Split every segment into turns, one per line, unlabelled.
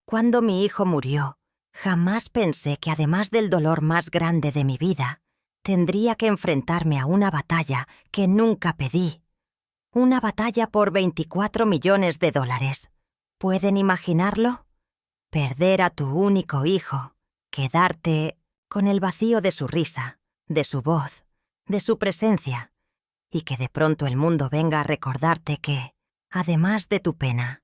Cuando mi hijo murió, jamás pensé que además del dolor más grande de mi vida, tendría que enfrentarme a una batalla que nunca pedí. Una batalla por $24 millones. ¿Pueden imaginarlo? Perder a tu único hijo, quedarte con el vacío de su risa, de su voz, de su presencia, y que de pronto el mundo venga a recordarte que, además de tu pena,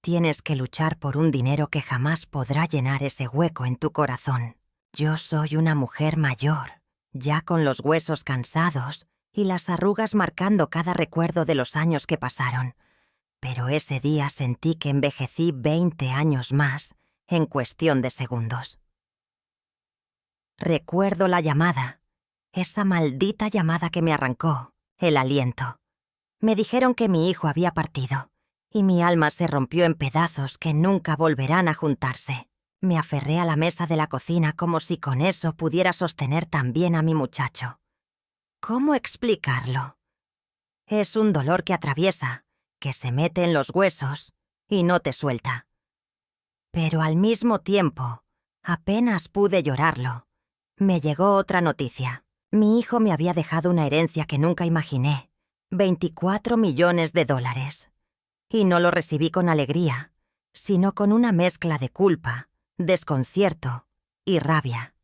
tienes que luchar por un dinero que jamás podrá llenar ese hueco en tu corazón. Yo soy una mujer mayor, ya con los huesos cansados y las arrugas marcando cada recuerdo de los años que pasaron. Pero ese día sentí que envejecí 20 años más en cuestión de segundos. Recuerdo la llamada, esa maldita llamada que me arrancó el aliento. Me dijeron que mi hijo había partido, y mi alma se rompió en pedazos que nunca volverán a juntarse. Me aferré a la mesa de la cocina como si con eso pudiera sostener también a mi muchacho. ¿Cómo explicarlo? Es un dolor que atraviesa, que se mete en los huesos y no te suelta. Pero al mismo tiempo, apenas pude llorarlo. Me llegó otra noticia. Mi hijo me había dejado una herencia que nunca imaginé. $24 millones. Y no lo recibí con alegría, sino con una mezcla de culpa, desconcierto y rabia.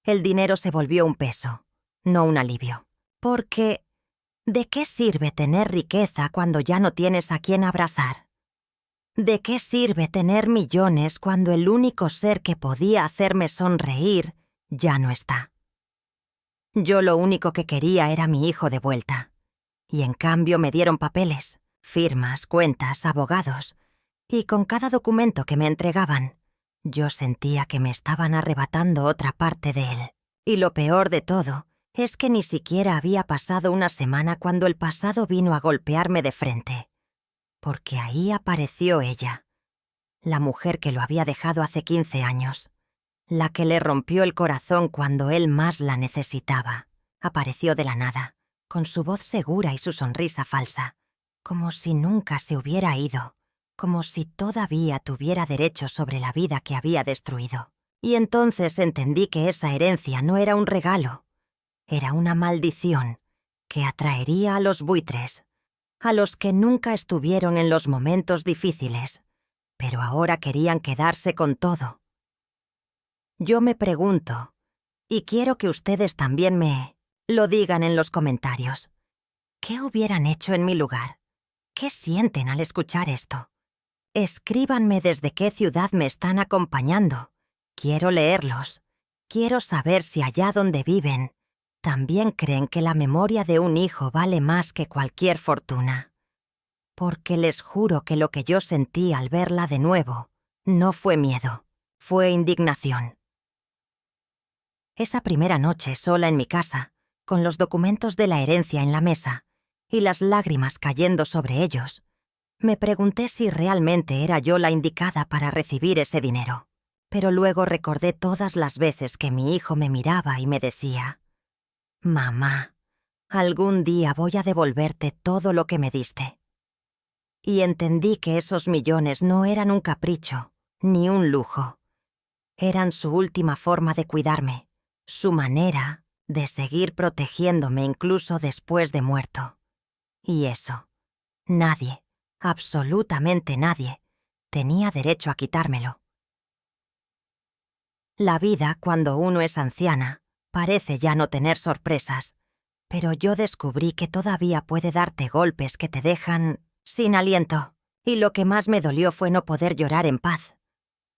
El dinero se volvió un peso, no un alivio. Porque, ¿de qué sirve tener riqueza cuando ya no tienes a quien abrazar? ¿De qué sirve tener millones cuando el único ser que podía hacerme sonreír ya no está? Yo lo único que quería era mi hijo de vuelta. Y en cambio me dieron papeles, firmas, cuentas, abogados. Y con cada documento que me entregaban, yo sentía que me estaban arrebatando otra parte de él. Y lo peor de todo es que ni siquiera había pasado una semana cuando el pasado vino a golpearme de frente. Porque ahí apareció ella, la mujer que lo había dejado hace 15 años, la que le rompió el corazón cuando él más la necesitaba. Apareció de la nada, con su voz segura y su sonrisa falsa, como si nunca se hubiera ido, como si todavía tuviera derecho sobre la vida que había destruido. Y entonces entendí que esa herencia no era un regalo, era una maldición que atraería a los buitres, a los que nunca estuvieron en los momentos difíciles, pero ahora querían quedarse con todo. Yo me pregunto, y quiero que ustedes también me lo digan en los comentarios, ¿qué hubieran hecho en mi lugar? ¿Qué sienten al escuchar esto? Escríbanme desde qué ciudad me están acompañando. Quiero leerlos. Quiero saber si allá donde viven también creen que la memoria de un hijo vale más que cualquier fortuna. Porque les juro que lo que yo sentí al verla de nuevo no fue miedo, fue indignación. Esa primera noche sola en mi casa, con los documentos de la herencia en la mesa y las lágrimas cayendo sobre ellos, me pregunté si realmente era yo la indicada para recibir ese dinero. Pero luego recordé todas las veces que mi hijo me miraba y me decía: «Mamá, algún día voy a devolverte todo lo que me diste». Y entendí que esos millones no eran un capricho, ni un lujo. Eran su última forma de cuidarme, su manera de seguir protegiéndome incluso después de muerto. Y eso, nadie, absolutamente nadie, tenía derecho a quitármelo. La vida, cuando uno es anciana, parece ya no tener sorpresas, pero yo descubrí que todavía puede darte golpes que te dejan sin aliento, y lo que más me dolió fue no poder llorar en paz,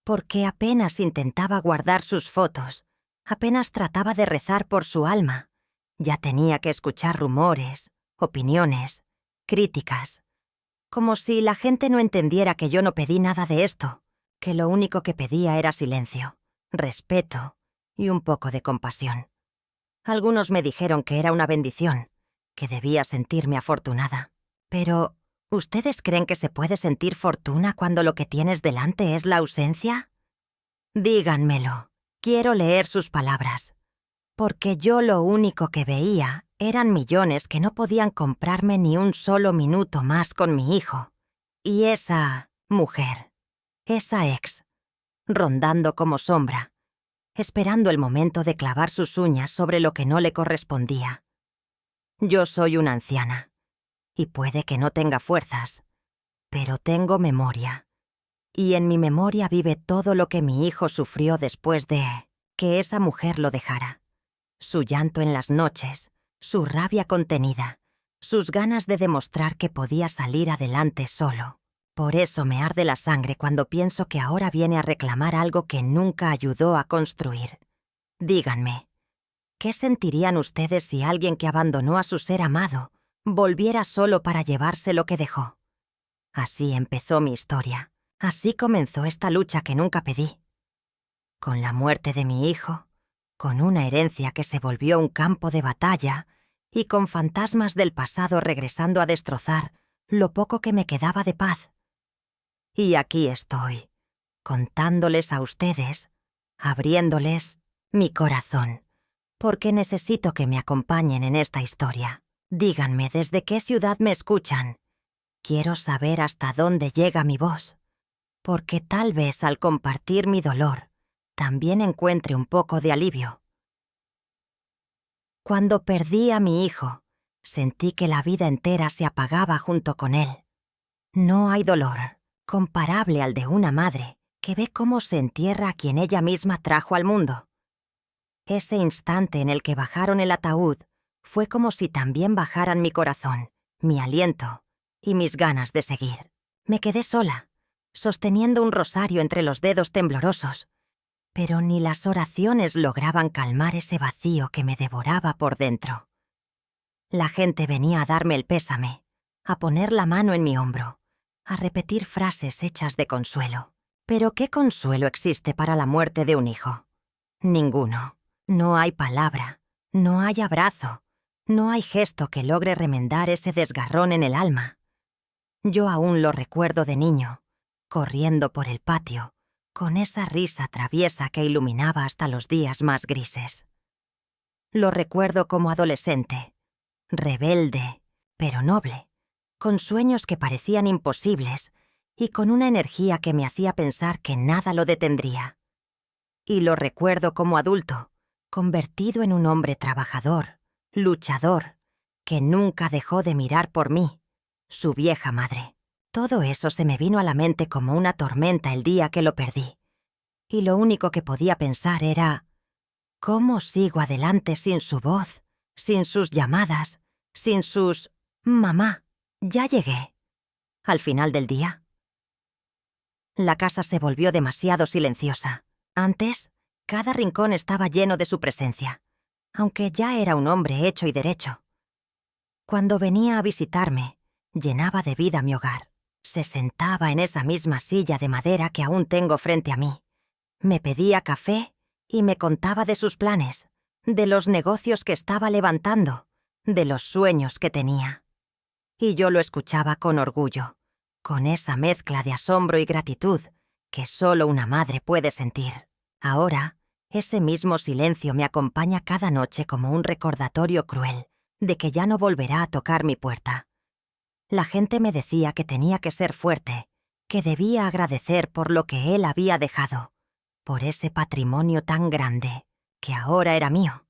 porque apenas intentaba guardar sus fotos, apenas trataba de rezar por su alma, ya tenía que escuchar rumores, opiniones, críticas, como si la gente no entendiera que yo no pedí nada de esto, que lo único que pedía era silencio, respeto y un poco de compasión. Algunos me dijeron que era una bendición, que debía sentirme afortunada. Pero, ¿ustedes creen que se puede sentir fortuna cuando lo que tienes delante es la ausencia? Díganmelo. Quiero leer sus palabras. Porque yo lo único que veía eran millones que no podían comprarme ni un solo minuto más con mi hijo. Y esa mujer, esa ex, rondando como sombra, esperando el momento de clavar sus uñas sobre lo que no le correspondía. Yo soy una anciana, y puede que no tenga fuerzas, pero tengo memoria. Y en mi memoria vive todo lo que mi hijo sufrió después de que esa mujer lo dejara. Su llanto en las noches, su rabia contenida, sus ganas de demostrar que podía salir adelante solo. Por eso me arde la sangre cuando pienso que ahora viene a reclamar algo que nunca ayudó a construir. Díganme, ¿qué sentirían ustedes si alguien que abandonó a su ser amado volviera solo para llevarse lo que dejó? Así empezó mi historia. Así comenzó esta lucha que nunca pedí. Con la muerte de mi hijo, con una herencia que se volvió un campo de batalla y con fantasmas del pasado regresando a destrozar lo poco que me quedaba de paz. Y aquí estoy, contándoles a ustedes, abriéndoles mi corazón, porque necesito que me acompañen en esta historia. Díganme desde qué ciudad me escuchan. Quiero saber hasta dónde llega mi voz, porque tal vez al compartir mi dolor, también encuentre un poco de alivio. Cuando perdí a mi hijo, sentí que la vida entera se apagaba junto con él. No hay dolor comparable al de una madre que ve cómo se entierra a quien ella misma trajo al mundo. Ese instante en el que bajaron el ataúd fue como si también bajaran mi corazón, mi aliento y mis ganas de seguir. Me quedé sola, sosteniendo un rosario entre los dedos temblorosos, pero ni las oraciones lograban calmar ese vacío que me devoraba por dentro. La gente venía a darme el pésame, a poner la mano en mi hombro, a repetir frases hechas de consuelo. Pero ¿qué consuelo existe para la muerte de un hijo? Ninguno. No hay palabra, no hay abrazo, no hay gesto que logre remendar ese desgarrón en el alma. Yo aún lo recuerdo de niño, corriendo por el patio, con esa risa traviesa que iluminaba hasta los días más grises. Lo recuerdo como adolescente, rebelde, pero noble, con sueños que parecían imposibles y con una energía que me hacía pensar que nada lo detendría. Y lo recuerdo como adulto, convertido en un hombre trabajador, luchador, que nunca dejó de mirar por mí, su vieja madre. Todo eso se me vino a la mente como una tormenta el día que lo perdí. Y lo único que podía pensar era, ¿cómo sigo adelante sin su voz, sin sus llamadas, sin sus «mamá, ya llegué»? Al final del día, la casa se volvió demasiado silenciosa. Antes, cada rincón estaba lleno de su presencia, aunque ya era un hombre hecho y derecho. Cuando venía a visitarme, llenaba de vida mi hogar. Se sentaba en esa misma silla de madera que aún tengo frente a mí. Me pedía café y me contaba de sus planes, de los negocios que estaba levantando, de los sueños que tenía. Y yo lo escuchaba con orgullo, con esa mezcla de asombro y gratitud que solo una madre puede sentir. Ahora, ese mismo silencio me acompaña cada noche como un recordatorio cruel de que ya no volverá a tocar mi puerta. La gente me decía que tenía que ser fuerte, que debía agradecer por lo que él había dejado, por ese patrimonio tan grande, que ahora era mío.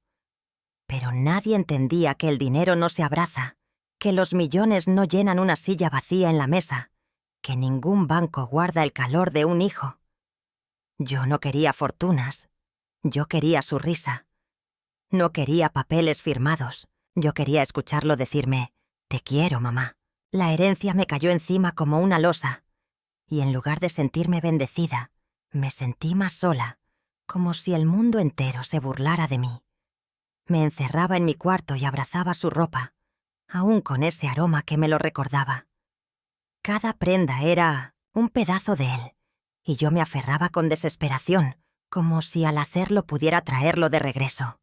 Pero nadie entendía que el dinero no se abraza, que los millones no llenan una silla vacía en la mesa, que ningún banco guarda el calor de un hijo. Yo no quería fortunas, yo quería su risa. No quería papeles firmados, yo quería escucharlo decirme, «Te quiero, mamá». La herencia me cayó encima como una losa, y en lugar de sentirme bendecida, me sentí más sola, como si el mundo entero se burlara de mí. Me encerraba en mi cuarto y abrazaba su ropa, aún con ese aroma que me lo recordaba. Cada prenda era un pedazo de él, y yo me aferraba con desesperación, como si al hacerlo pudiera traerlo de regreso.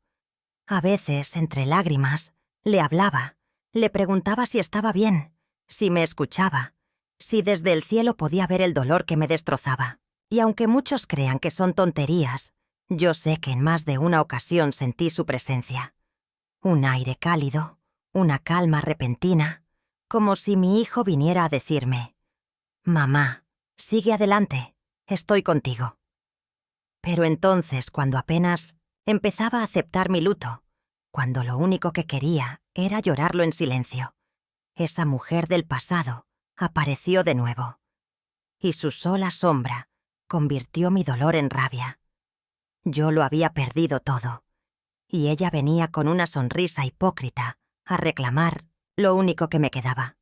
A veces, entre lágrimas, le hablaba, le preguntaba si estaba bien, si me escuchaba, si desde el cielo podía ver el dolor que me destrozaba. Y aunque muchos crean que son tonterías, yo sé que en más de una ocasión sentí su presencia. Un aire cálido, una calma repentina, como si mi hijo viniera a decirme, «Mamá, sigue adelante, estoy contigo». Pero entonces, cuando apenas empezaba a aceptar mi luto, cuando lo único que quería era llorarlo en silencio, esa mujer del pasado apareció de nuevo, y su sola sombra convirtió mi dolor en rabia. Yo lo había perdido todo, y ella venía con una sonrisa hipócrita a reclamar lo único que me quedaba,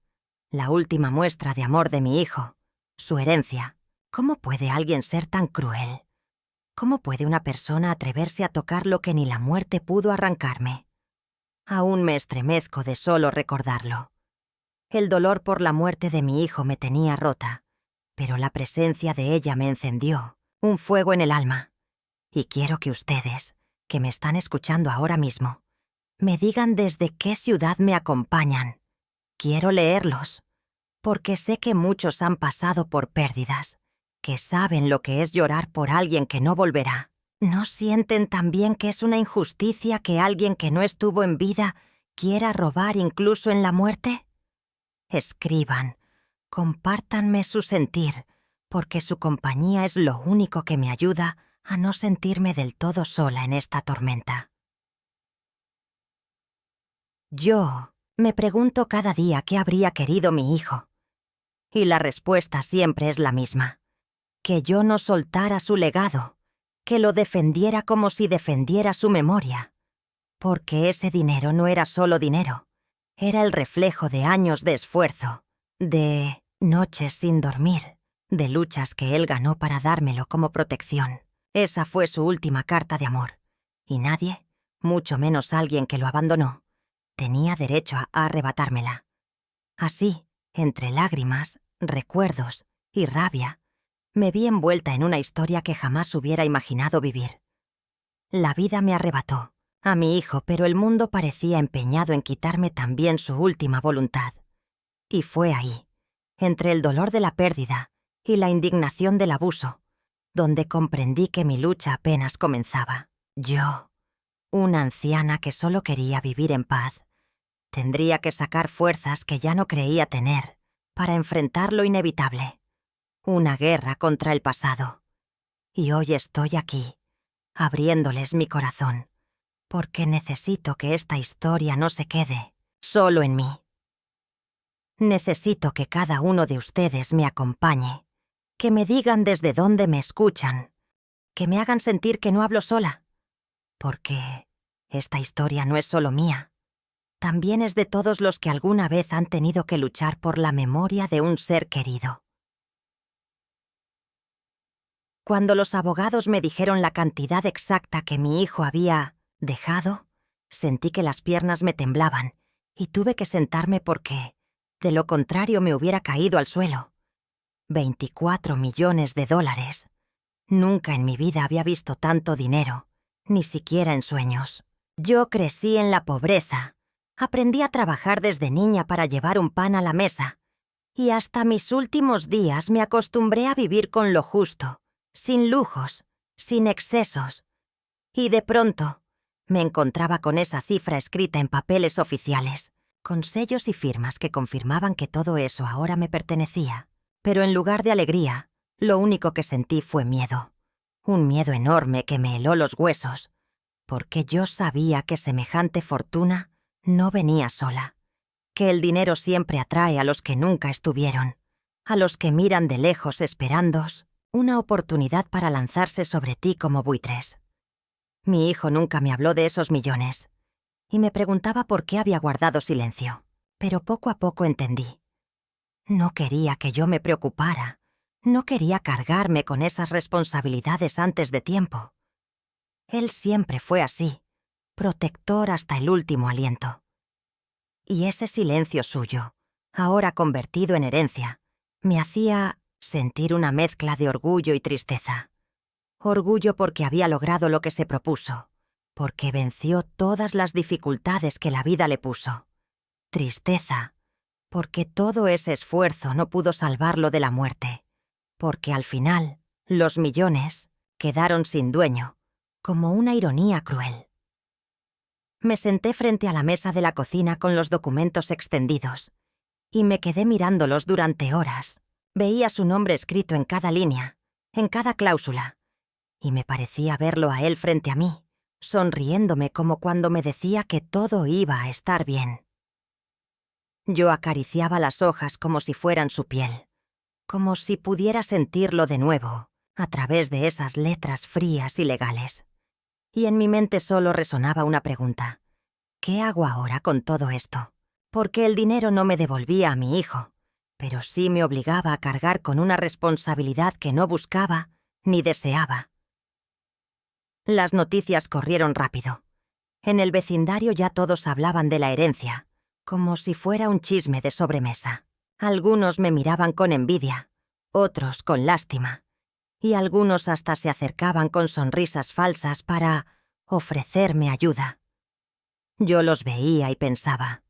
la última muestra de amor de mi hijo, su herencia. ¿Cómo puede alguien ser tan cruel? ¿Cómo puede una persona atreverse a tocar lo que ni la muerte pudo arrancarme? Aún me estremezco de solo recordarlo. El dolor por la muerte de mi hijo me tenía rota, pero la presencia de ella me encendió un fuego en el alma. Y quiero que ustedes, que me están escuchando ahora mismo, me digan desde qué ciudad me acompañan. Quiero leerlos, porque sé que muchos han pasado por pérdidas, que saben lo que es llorar por alguien que no volverá. ¿No sienten también que es una injusticia que alguien que no estuvo en vida quiera robar incluso en la muerte? Escriban, compártanme su sentir, porque su compañía es lo único que me ayuda a no sentirme del todo sola en esta tormenta. Yo me pregunto cada día qué habría querido mi hijo. Y la respuesta siempre es la misma: que yo no soltara su legado, que lo defendiera como si defendiera su memoria. Porque ese dinero no era solo dinero, era el reflejo de años de esfuerzo, de noches sin dormir, de luchas que él ganó para dármelo como protección. Esa fue su última carta de amor, y nadie, mucho menos alguien que lo abandonó, tenía derecho a arrebatármela. Así, entre lágrimas, recuerdos y rabia, me vi envuelta en una historia que jamás hubiera imaginado vivir. La vida me arrebató a mi hijo, pero el mundo parecía empeñado en quitarme también su última voluntad. Y fue ahí, entre el dolor de la pérdida y la indignación del abuso, donde comprendí que mi lucha apenas comenzaba. Yo, una anciana que solo quería vivir en paz, tendría que sacar fuerzas que ya no creía tener para enfrentar lo inevitable, una guerra contra el pasado. Y hoy estoy aquí, abriéndoles mi corazón, porque necesito que esta historia no se quede solo en mí. Necesito que cada uno de ustedes me acompañe, que me digan desde dónde me escuchan, que me hagan sentir que no hablo sola, porque esta historia no es solo mía, también es de todos los que alguna vez han tenido que luchar por la memoria de un ser querido. Cuando los abogados me dijeron la cantidad exacta que mi hijo había dejado, sentí que las piernas me temblaban y tuve que sentarme porque, de lo contrario, me hubiera caído al suelo. 24 millones de dólares. Nunca en mi vida había visto tanto dinero, ni siquiera en sueños. Yo crecí en la pobreza. Aprendí a trabajar desde niña para llevar un pan a la mesa, y hasta mis últimos días me acostumbré a vivir con lo justo, sin lujos, sin excesos. Y de pronto, me encontraba con esa cifra escrita en papeles oficiales, con sellos y firmas que confirmaban que todo eso ahora me pertenecía. Pero en lugar de alegría, lo único que sentí fue miedo. Un miedo enorme que me heló los huesos, porque yo sabía que semejante fortuna no venía sola, que el dinero siempre atrae a los que nunca estuvieron, a los que miran de lejos esperando una oportunidad para lanzarse sobre ti como buitres. Mi hijo nunca me habló de esos millones, y me preguntaba por qué había guardado silencio, pero poco a poco entendí. No quería que yo me preocupara, no quería cargarme con esas responsabilidades antes de tiempo. Él siempre fue así, protector hasta el último aliento. Y ese silencio suyo, ahora convertido en herencia, me hacía sentir una mezcla de orgullo y tristeza. Orgullo porque había logrado lo que se propuso, porque venció todas las dificultades que la vida le puso. Tristeza, porque todo ese esfuerzo no pudo salvarlo de la muerte, porque al final los millones quedaron sin dueño, como una ironía cruel. Me senté frente a la mesa de la cocina con los documentos extendidos y me quedé mirándolos durante horas. Veía su nombre escrito en cada línea, en cada cláusula, y me parecía verlo a él frente a mí, sonriéndome como cuando me decía que todo iba a estar bien. Yo acariciaba las hojas como si fueran su piel, como si pudiera sentirlo de nuevo, a través de esas letras frías y legales. Y en mi mente solo resonaba una pregunta. ¿Qué hago ahora con todo esto? Porque el dinero no me devolvía a mi hijo, pero sí me obligaba a cargar con una responsabilidad que no buscaba ni deseaba. Las noticias corrieron rápido. En el vecindario ya todos hablaban de la herencia, como si fuera un chisme de sobremesa. Algunos me miraban con envidia, otros con lástima, y algunos hasta se acercaban con sonrisas falsas para ofrecerme ayuda. Yo los veía y pensaba,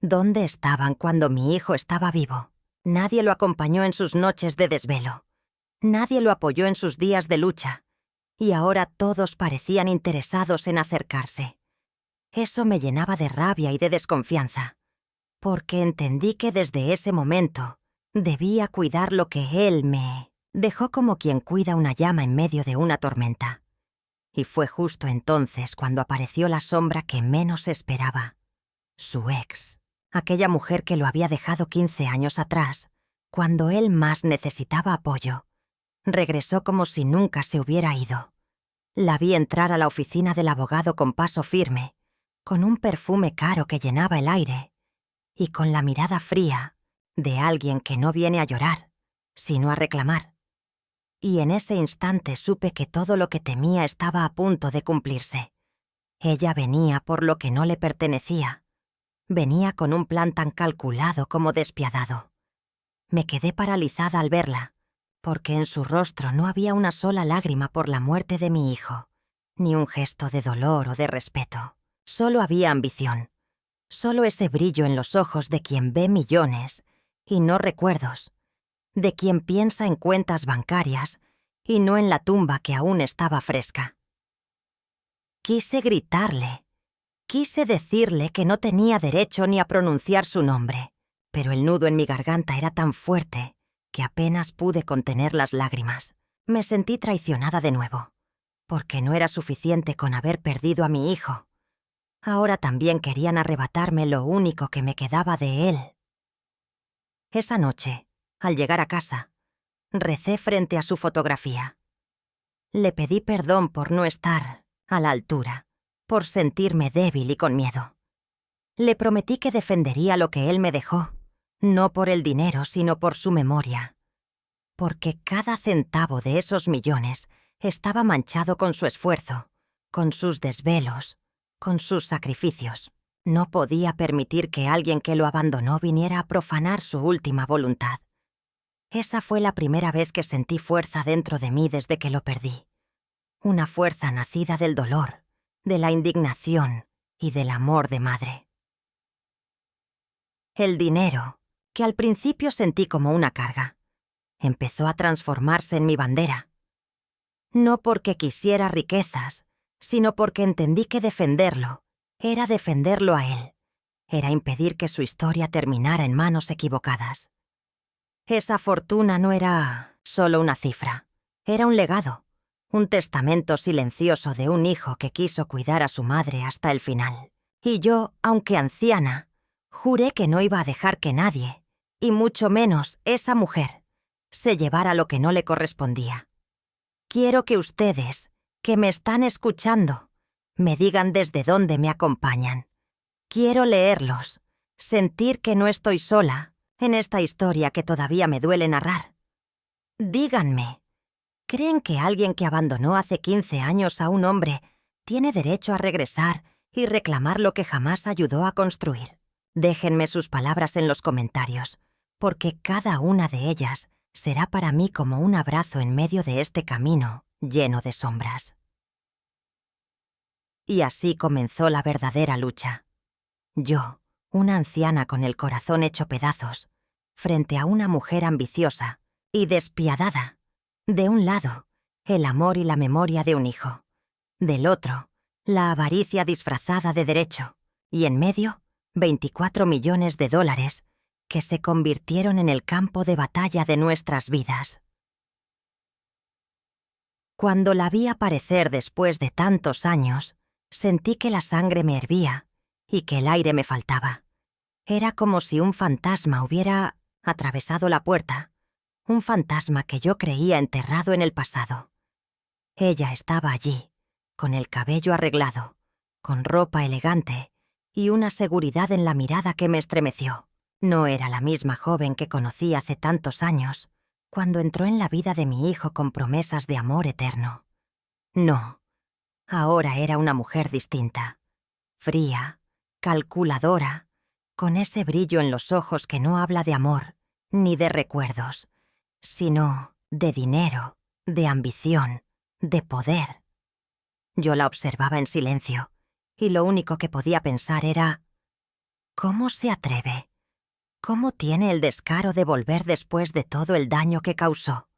¿dónde estaban cuando mi hijo estaba vivo? Nadie lo acompañó en sus noches de desvelo. Nadie lo apoyó en sus días de lucha. Y ahora todos parecían interesados en acercarse. Eso me llenaba de rabia y de desconfianza, porque entendí que desde ese momento debía cuidar lo que él me dejó como quien cuida una llama en medio de una tormenta. Y fue justo entonces cuando apareció la sombra que menos esperaba. Su ex, aquella mujer que lo había dejado 15 años atrás, cuando él más necesitaba apoyo. Regresó como si nunca se hubiera ido. La vi entrar a la oficina del abogado con paso firme, con un perfume caro que llenaba el aire, y con la mirada fría de alguien que no viene a llorar, sino a reclamar. Y en ese instante supe que todo lo que temía estaba a punto de cumplirse. Ella venía por lo que no le pertenecía. Venía con un plan tan calculado como despiadado. Me quedé paralizada al verla, porque en su rostro no había una sola lágrima por la muerte de mi hijo, ni un gesto de dolor o de respeto. Solo había ambición. Solo ese brillo en los ojos de quien ve millones y no recuerdos, de quien piensa en cuentas bancarias y no en la tumba que aún estaba fresca. Quise gritarle, quise decirle que no tenía derecho ni a pronunciar su nombre, pero el nudo en mi garganta era tan fuerte que apenas pude contener las lágrimas. Me sentí traicionada de nuevo, porque no era suficiente con haber perdido a mi hijo. Ahora también querían arrebatarme lo único que me quedaba de él. Esa noche, al llegar a casa, recé frente a su fotografía. Le pedí perdón por no estar a la altura, por sentirme débil y con miedo. Le prometí que defendería lo que él me dejó, no por el dinero, sino por su memoria. Porque cada centavo de esos millones estaba manchado con su esfuerzo, con sus desvelos, con sus sacrificios. No podía permitir que alguien que lo abandonó viniera a profanar su última voluntad. Esa fue la primera vez que sentí fuerza dentro de mí desde que lo perdí. Una fuerza nacida del dolor, de la indignación y del amor de madre. El dinero, que al principio sentí como una carga, empezó a transformarse en mi bandera. No porque quisiera riquezas, sino porque entendí que defenderlo era defenderlo a él. Era impedir que su historia terminara en manos equivocadas. Esa fortuna no era solo una cifra, era un legado, un testamento silencioso de un hijo que quiso cuidar a su madre hasta el final. Y yo, aunque anciana, juré que no iba a dejar que nadie, y mucho menos esa mujer, se llevara lo que no le correspondía. Quiero que ustedes, que me están escuchando, me digan desde dónde me acompañan. Quiero leerlos, sentir que no estoy sola en esta historia que todavía me duele narrar. Díganme, ¿creen que alguien que abandonó hace 15 años a un hombre tiene derecho a regresar y reclamar lo que jamás ayudó a construir? Déjenme sus palabras en los comentarios, porque cada una de ellas será para mí como un abrazo en medio de este camino lleno de sombras. Y así comenzó la verdadera lucha. Yo, una anciana con el corazón hecho pedazos, frente a una mujer ambiciosa y despiadada. De un lado, el amor y la memoria de un hijo. Del otro, la avaricia disfrazada de derecho. Y en medio, 24 millones de dólares que se convirtieron en el campo de batalla de nuestras vidas. Cuando la vi aparecer después de tantos años, sentí que la sangre me hervía y que el aire me faltaba. Era como si un fantasma hubiera atravesado la puerta, un fantasma que yo creía enterrado en el pasado. Ella estaba allí, con el cabello arreglado, con ropa elegante y una seguridad en la mirada que me estremeció. No era la misma joven que conocí hace tantos años, cuando entró en la vida de mi hijo con promesas de amor eterno. No, ahora era una mujer distinta, fría, calculadora, con ese brillo en los ojos que no habla de amor ni de recuerdos, sino de dinero, de ambición, de poder. Yo la observaba en silencio, y lo único que podía pensar era: ¿cómo se atreve? ¿Cómo tiene el descaro de volver después de todo el daño que causó?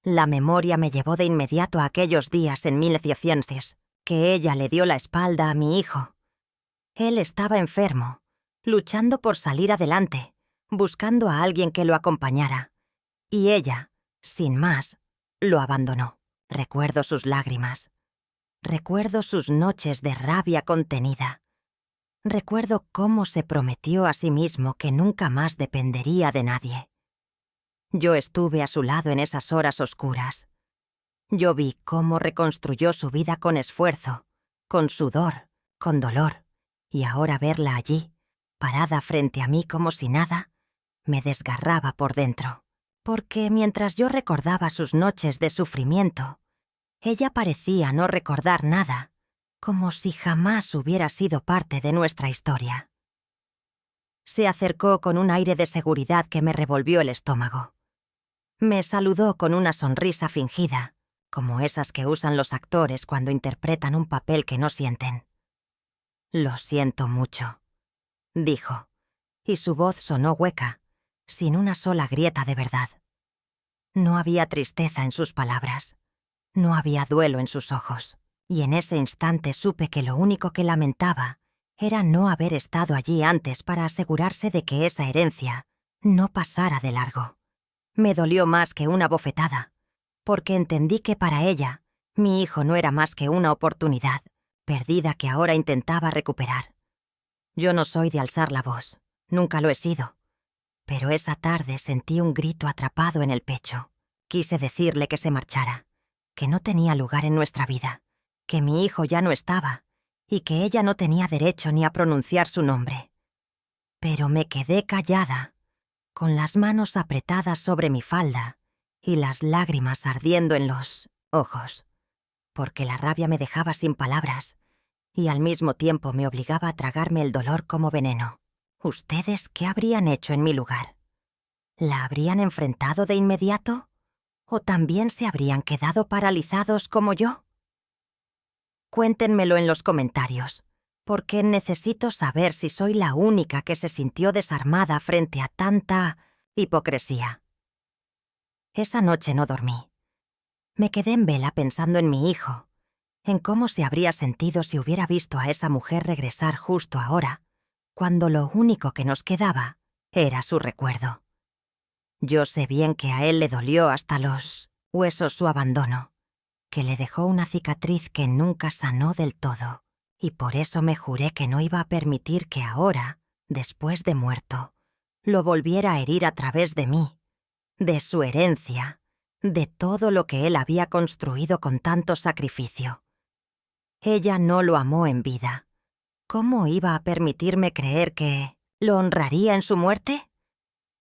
La memoria me llevó de inmediato a aquellos días en 1800, que ella le dio la espalda a mi hijo. Él estaba enfermo, luchando por salir adelante, buscando a alguien que lo acompañara. Y ella, sin más, lo abandonó. Recuerdo sus lágrimas. Recuerdo sus noches de rabia contenida. Recuerdo cómo se prometió a sí mismo que nunca más dependería de nadie. Yo estuve a su lado en esas horas oscuras. Yo vi cómo reconstruyó su vida con esfuerzo, con sudor, con dolor, y ahora verla allí, parada frente a mí como si nada, me desgarraba por dentro. Porque mientras yo recordaba sus noches de sufrimiento, ella parecía no recordar nada, como si jamás hubiera sido parte de nuestra historia. Se acercó con un aire de seguridad que me revolvió el estómago. Me saludó con una sonrisa fingida, como esas que usan los actores cuando interpretan un papel que no sienten. «Lo siento mucho», dijo, y su voz sonó hueca, sin una sola grieta de verdad. No había tristeza en sus palabras, no había duelo en sus ojos, y en ese instante supe que lo único que lamentaba era no haber estado allí antes para asegurarse de que esa herencia no pasara de largo. Me dolió más que una bofetada, porque entendí que para ella, mi hijo no era más que una oportunidad, perdida que ahora intentaba recuperar. Yo no soy de alzar la voz, nunca lo he sido, pero esa tarde sentí un grito atrapado en el pecho. Quise decirle que se marchara, que no tenía lugar en nuestra vida, que mi hijo ya no estaba, y que ella no tenía derecho ni a pronunciar su nombre. Pero me quedé callada, con las manos apretadas sobre mi falda y las lágrimas ardiendo en los ojos, porque la rabia me dejaba sin palabras y al mismo tiempo me obligaba a tragarme el dolor como veneno. ¿Ustedes qué habrían hecho en mi lugar? ¿La habrían enfrentado de inmediato? ¿O también se habrían quedado paralizados como yo? Cuéntenmelo en los comentarios, porque necesito saber si soy la única que se sintió desarmada frente a tanta hipocresía. Esa noche no dormí. Me quedé en vela pensando en mi hijo, en cómo se habría sentido si hubiera visto a esa mujer regresar justo ahora, cuando lo único que nos quedaba era su recuerdo. Yo sé bien que a él le dolió hasta los huesos su abandono, que le dejó una cicatriz que nunca sanó del todo, y por eso me juré que no iba a permitir que ahora, después de muerto, lo volviera a herir a través de mí, de su herencia, de todo lo que él había construido con tanto sacrificio. Ella no lo amó en vida. ¿Cómo iba a permitirme creer que lo honraría en su muerte?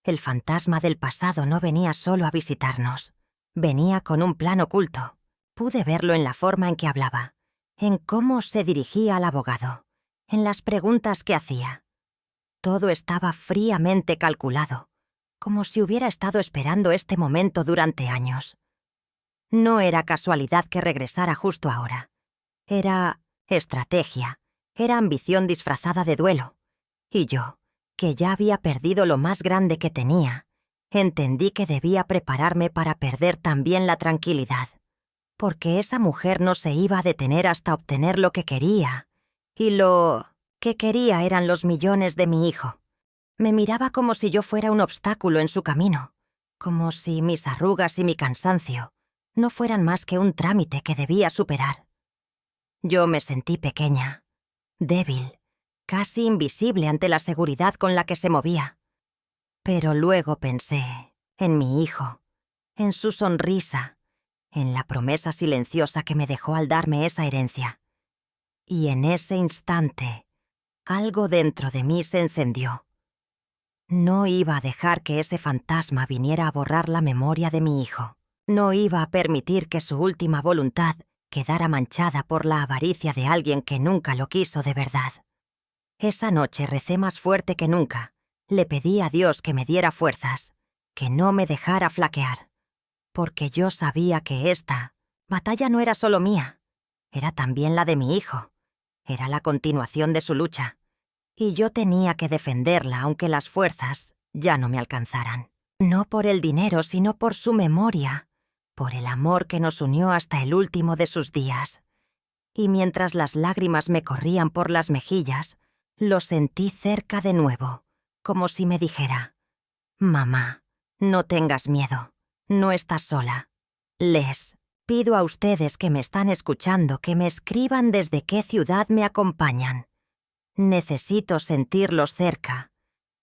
El fantasma del pasado no venía solo a visitarnos. Venía con un plan oculto. Pude verlo en la forma en que hablaba, en cómo se dirigía al abogado, en las preguntas que hacía. Todo estaba fríamente calculado, como si hubiera estado esperando este momento durante años. No era casualidad que regresara justo ahora. Era estrategia, era ambición disfrazada de duelo. Y yo, que ya había perdido lo más grande que tenía, entendí que debía prepararme para perder también la tranquilidad, porque esa mujer no se iba a detener hasta obtener lo que quería, y lo que quería eran los millones de mi hijo. Me miraba como si yo fuera un obstáculo en su camino, como si mis arrugas y mi cansancio no fueran más que un trámite que debía superar. Yo me sentí pequeña, débil, casi invisible ante la seguridad con la que se movía. Pero luego pensé en mi hijo, en su sonrisa, en la promesa silenciosa que me dejó al darme esa herencia. Y en ese instante, algo dentro de mí se encendió. No iba a dejar que ese fantasma viniera a borrar la memoria de mi hijo. No iba a permitir que su última voluntad quedara manchada por la avaricia de alguien que nunca lo quiso de verdad. Esa noche recé más fuerte que nunca. Le pedí a Dios que me diera fuerzas, que no me dejara flaquear, porque yo sabía que esta batalla no era solo mía, era también la de mi hijo, era la continuación de su lucha, y yo tenía que defenderla aunque las fuerzas ya no me alcanzaran. No por el dinero, sino por su memoria, por el amor que nos unió hasta el último de sus días. Y mientras las lágrimas me corrían por las mejillas, lo sentí cerca de nuevo, como si me dijera: «Mamá, no tengas miedo, no estás sola». Les pido a ustedes que me están escuchando que me escriban desde qué ciudad me acompañan. Necesito sentirlos cerca.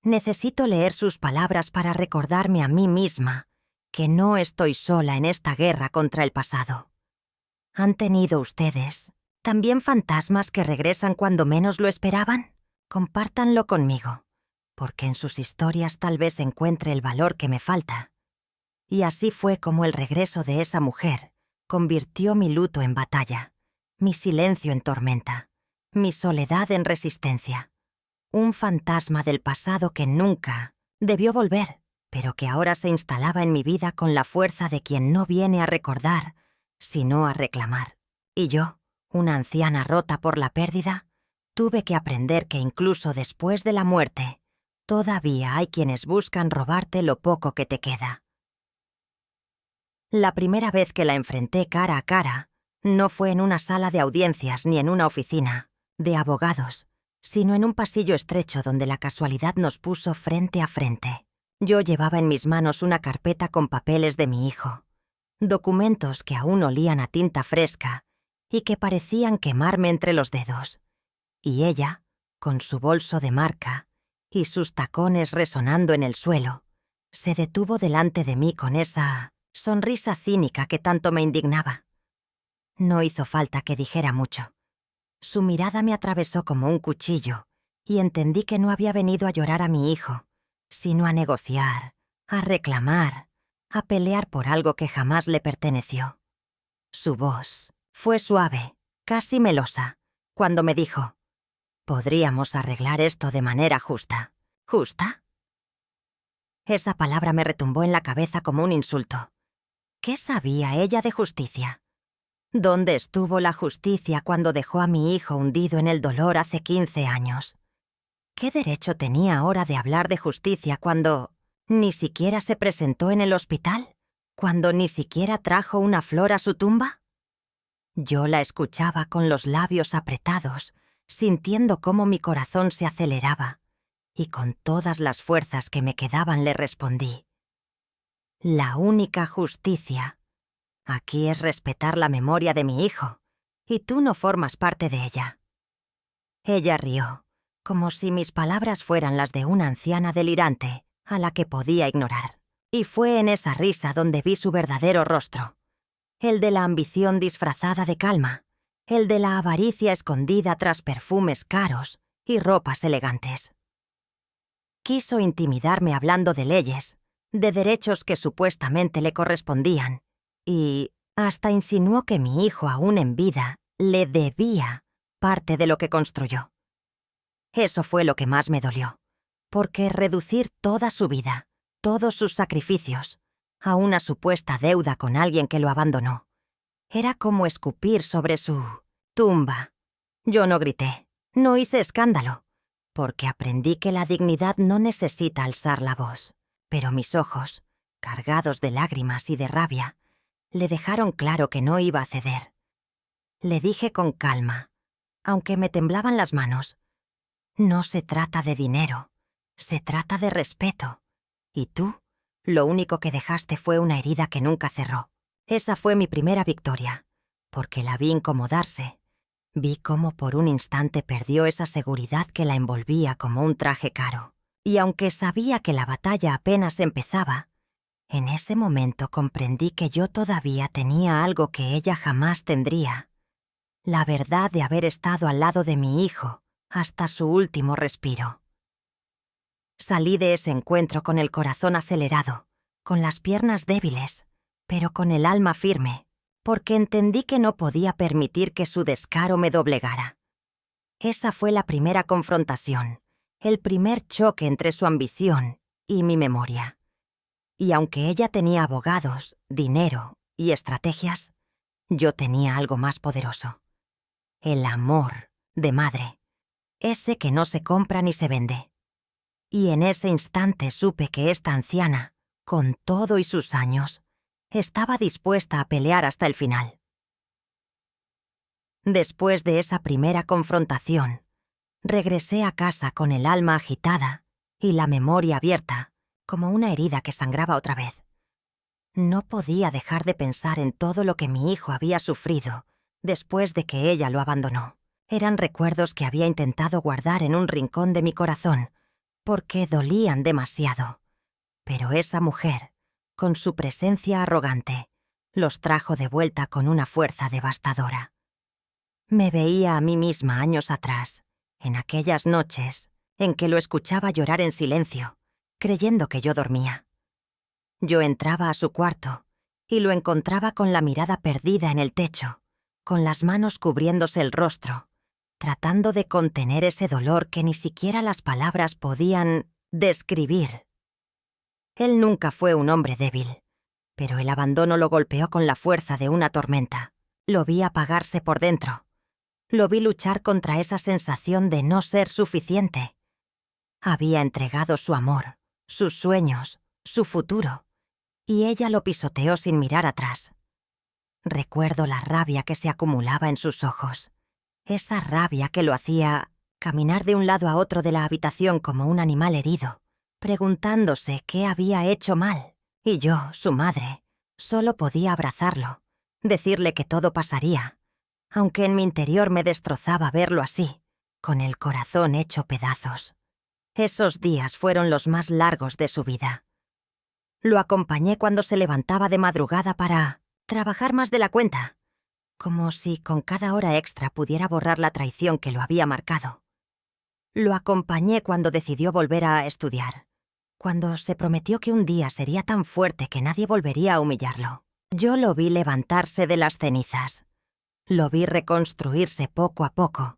Necesito leer sus palabras para recordarme a mí misma que no estoy sola en esta guerra contra el pasado. ¿Han tenido ustedes también fantasmas que regresan cuando menos lo esperaban? Compártanlo conmigo, porque en sus historias tal vez encuentre el valor que me falta. Y así fue como el regreso de esa mujer convirtió mi luto en batalla, mi silencio en tormenta, mi soledad en resistencia. Un fantasma del pasado que nunca debió volver, pero que ahora se instalaba en mi vida con la fuerza de quien no viene a recordar, sino a reclamar. Y yo, una anciana rota por la pérdida, tuve que aprender que incluso después de la muerte, todavía hay quienes buscan robarte lo poco que te queda. La primera vez que la enfrenté cara a cara, no fue en una sala de audiencias ni en una oficina de abogados, sino en un pasillo estrecho donde la casualidad nos puso frente a frente. Yo llevaba en mis manos una carpeta con papeles de mi hijo, documentos que aún olían a tinta fresca y que parecían quemarme entre los dedos. Y ella, con su bolso de marca y sus tacones resonando en el suelo, se detuvo delante de mí con esa sonrisa cínica que tanto me indignaba. No hizo falta que dijera mucho. Su mirada me atravesó como un cuchillo y entendí que no había venido a llorar a mi hijo, sino a negociar, a reclamar, a pelear por algo que jamás le perteneció. Su voz fue suave, casi melosa, cuando me dijo: «Podríamos arreglar esto de manera justa». ¿Justa? Esa palabra me retumbó en la cabeza como un insulto. ¿Qué sabía ella de justicia? ¿Dónde estuvo la justicia cuando dejó a mi hijo hundido en el dolor hace 15 años? ¿Qué derecho tenía ahora de hablar de justicia cuando ni siquiera se presentó en el hospital? ¿Cuando ni siquiera trajo una flor a su tumba? Yo la escuchaba con los labios apretados, sintiendo cómo mi corazón se aceleraba, y con todas las fuerzas que me quedaban le respondí: «La única justicia aquí es respetar la memoria de mi hijo, y tú no formas parte de ella». Ella rió, como si mis palabras fueran las de una anciana delirante a la que podía ignorar. Y fue en esa risa donde vi su verdadero rostro, el de la ambición disfrazada de calma, el de la avaricia escondida tras perfumes caros y ropas elegantes. Quiso intimidarme hablando de leyes, de derechos que supuestamente le correspondían, y hasta insinuó que mi hijo aún en vida le debía parte de lo que construyó. Eso fue lo que más me dolió, porque reducir toda su vida, todos sus sacrificios, a una supuesta deuda con alguien que lo abandonó, era como escupir sobre su tumba. Yo no grité, no hice escándalo, porque aprendí que la dignidad no necesita alzar la voz, pero mis ojos, cargados de lágrimas y de rabia, le dejaron claro que no iba a ceder. Le dije con calma, aunque me temblaban las manos: «No se trata de dinero, se trata de respeto, y tú, lo único que dejaste fue una herida que nunca cerró». Esa fue mi primera victoria, porque la vi incomodarse. Vi cómo por un instante perdió esa seguridad que la envolvía como un traje caro. Y aunque sabía que la batalla apenas empezaba, en ese momento comprendí que yo todavía tenía algo que ella jamás tendría: la verdad de haber estado al lado de mi hijo hasta su último respiro. Salí de ese encuentro con el corazón acelerado, con las piernas débiles, pero con el alma firme, porque entendí que no podía permitir que su descaro me doblegara. Esa fue la primera confrontación, el primer choque entre su ambición y mi memoria. Y aunque ella tenía abogados, dinero y estrategias, yo tenía algo más poderoso: el amor de madre, ese que no se compra ni se vende. Y en ese instante supe que esta anciana, con todo y sus años, estaba dispuesta a pelear hasta el final. Después de esa primera confrontación, regresé a casa con el alma agitada y la memoria abierta, como una herida que sangraba otra vez. No podía dejar de pensar en todo lo que mi hijo había sufrido después de que ella lo abandonó. Eran recuerdos que había intentado guardar en un rincón de mi corazón, porque dolían demasiado. Pero esa mujer, con su presencia arrogante, los trajo de vuelta con una fuerza devastadora. Me veía a mí misma años atrás, en aquellas noches en que lo escuchaba llorar en silencio, creyendo que yo dormía. Yo entraba a su cuarto y lo encontraba con la mirada perdida en el techo, con las manos cubriéndose el rostro, tratando de contener ese dolor que ni siquiera las palabras podían describir. Él nunca fue un hombre débil, pero el abandono lo golpeó con la fuerza de una tormenta. Lo vi apagarse por dentro. Lo vi luchar contra esa sensación de no ser suficiente. Había entregado su amor, sus sueños, su futuro, y ella lo pisoteó sin mirar atrás. Recuerdo la rabia que se acumulaba en sus ojos, esa rabia que lo hacía caminar de un lado a otro de la habitación como un animal herido, preguntándose qué había hecho mal, y yo, su madre, solo podía abrazarlo, decirle que todo pasaría, aunque en mi interior me destrozaba verlo así, con el corazón hecho pedazos. Esos días fueron los más largos de su vida. Lo acompañé cuando se levantaba de madrugada para trabajar más de la cuenta, como si con cada hora extra pudiera borrar la traición que lo había marcado. Lo acompañé cuando decidió volver a estudiar, cuando se prometió que un día sería tan fuerte que nadie volvería a humillarlo. Yo lo vi levantarse de las cenizas. Lo vi reconstruirse poco a poco,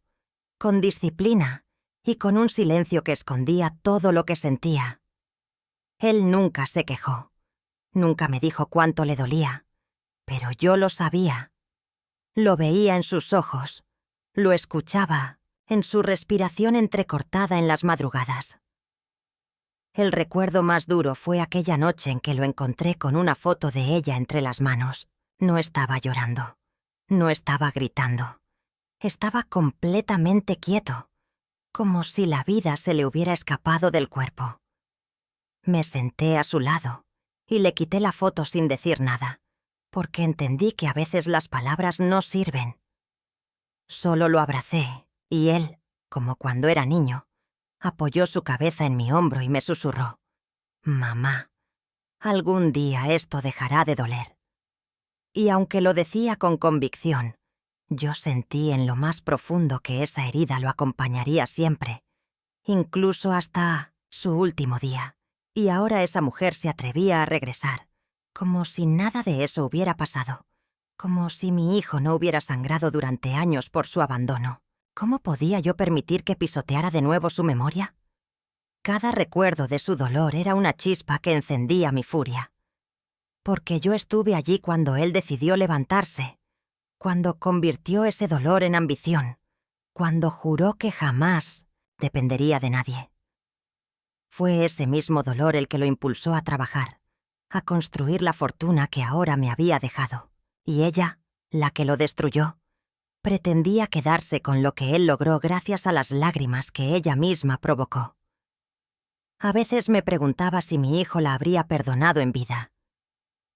con disciplina y con un silencio que escondía todo lo que sentía. Él nunca se quejó, nunca me dijo cuánto le dolía, pero yo lo sabía. Lo veía en sus ojos, lo escuchaba en su respiración entrecortada en las madrugadas. El recuerdo más duro fue aquella noche en que lo encontré con una foto de ella entre las manos. No estaba llorando, no estaba gritando. Estaba completamente quieto, como si la vida se le hubiera escapado del cuerpo. Me senté a su lado y le quité la foto sin decir nada, porque entendí que a veces las palabras no sirven. Solo lo abracé y él, como cuando era niño, apoyó su cabeza en mi hombro y me susurró: «Mamá, algún día esto dejará de doler». Y aunque lo decía con convicción, yo sentí en lo más profundo que esa herida lo acompañaría siempre, incluso hasta su último día. Y ahora esa mujer se atrevía a regresar, como si nada de eso hubiera pasado, como si mi hijo no hubiera sangrado durante años por su abandono. ¿Cómo podía yo permitir que pisoteara de nuevo su memoria? Cada recuerdo de su dolor era una chispa que encendía mi furia. Porque yo estuve allí cuando él decidió levantarse, cuando convirtió ese dolor en ambición, cuando juró que jamás dependería de nadie. Fue ese mismo dolor el que lo impulsó a trabajar, a construir la fortuna que ahora me había dejado. Y ella, la que lo destruyó, pretendía quedarse con lo que él logró gracias a las lágrimas que ella misma provocó. A veces me preguntaba si mi hijo la habría perdonado en vida.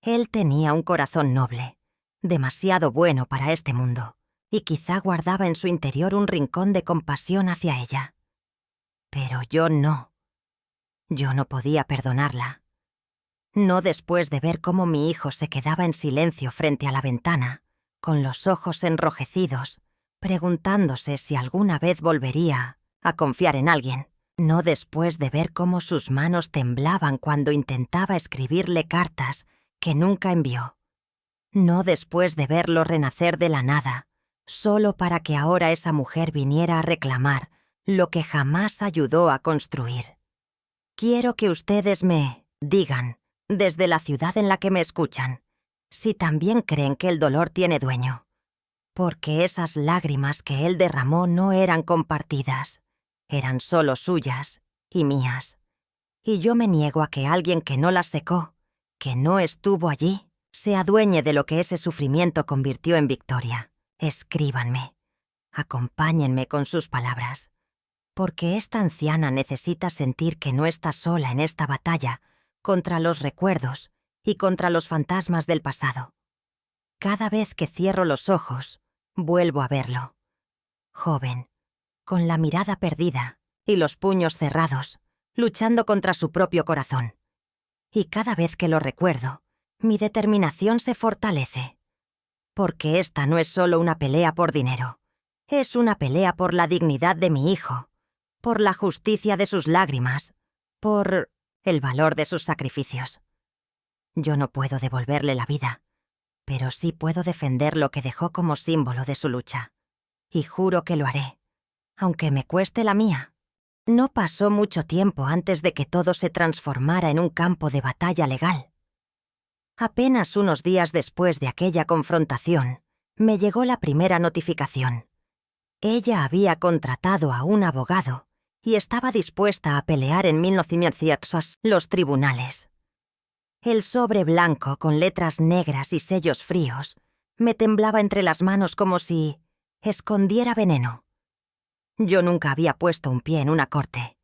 Él tenía un corazón noble, demasiado bueno para este mundo, y quizá guardaba en su interior un rincón de compasión hacia ella. Pero yo no. Yo no podía perdonarla. No después de ver cómo mi hijo se quedaba en silencio frente a la ventana, con los ojos enrojecidos, preguntándose si alguna vez volvería a confiar en alguien. No después de ver cómo sus manos temblaban cuando intentaba escribirle cartas que nunca envió. No después de verlo renacer de la nada, solo para que ahora esa mujer viniera a reclamar lo que jamás ayudó a construir. Quiero que ustedes me digan, desde la ciudad en la que me escuchan, si también creen que el dolor tiene dueño. Porque esas lágrimas que él derramó no eran compartidas, eran solo suyas y mías. Y yo me niego a que alguien que no las secó, que no estuvo allí, se adueñe de lo que ese sufrimiento convirtió en victoria. Escríbanme. Acompáñenme con sus palabras. Porque esta anciana necesita sentir que no está sola en esta batalla contra los recuerdos y contra los fantasmas del pasado. Cada vez que cierro los ojos, vuelvo a verlo. Joven, con la mirada perdida y los puños cerrados, luchando contra su propio corazón. Y cada vez que lo recuerdo, mi determinación se fortalece. Porque esta no es solo una pelea por dinero. Es una pelea por la dignidad de mi hijo, por la justicia de sus lágrimas, por el valor de sus sacrificios. Yo no puedo devolverle la vida, pero sí puedo defender lo que dejó como símbolo de su lucha. Y juro que lo haré, aunque me cueste la mía. No pasó mucho tiempo antes de que todo se transformara en un campo de batalla legal. Apenas unos días después de aquella confrontación, me llegó la primera notificación. Ella había contratado a un abogado y estaba dispuesta a pelear en 1900 los tribunales. El sobre blanco con letras negras y sellos fríos me temblaba entre las manos como si escondiera veneno. Yo nunca había puesto un pie en una corte.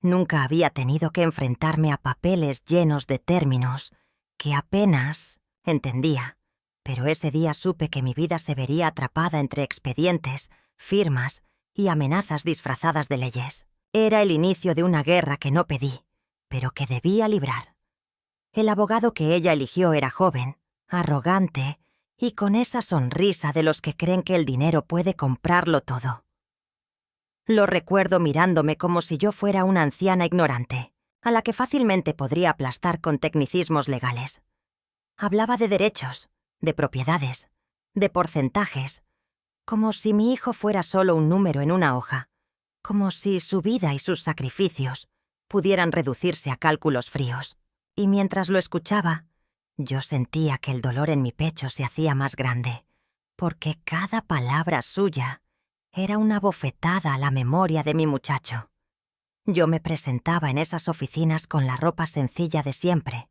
Nunca había tenido que enfrentarme a papeles llenos de términos que apenas entendía, pero ese día supe que mi vida se vería atrapada entre expedientes, firmas y amenazas disfrazadas de leyes. Era el inicio de una guerra que no pedí, pero que debía librar. El abogado que ella eligió era joven, arrogante y con esa sonrisa de los que creen que el dinero puede comprarlo todo. Lo recuerdo mirándome como si yo fuera una anciana ignorante, a la que fácilmente podría aplastar con tecnicismos legales. Hablaba de derechos, de propiedades, de porcentajes, como si mi hijo fuera solo un número en una hoja, como si su vida y sus sacrificios pudieran reducirse a cálculos fríos. Y mientras lo escuchaba, yo sentía que el dolor en mi pecho se hacía más grande, porque cada palabra suya era una bofetada a la memoria de mi muchacho. Yo me presentaba en esas oficinas con la ropa sencilla de siempre,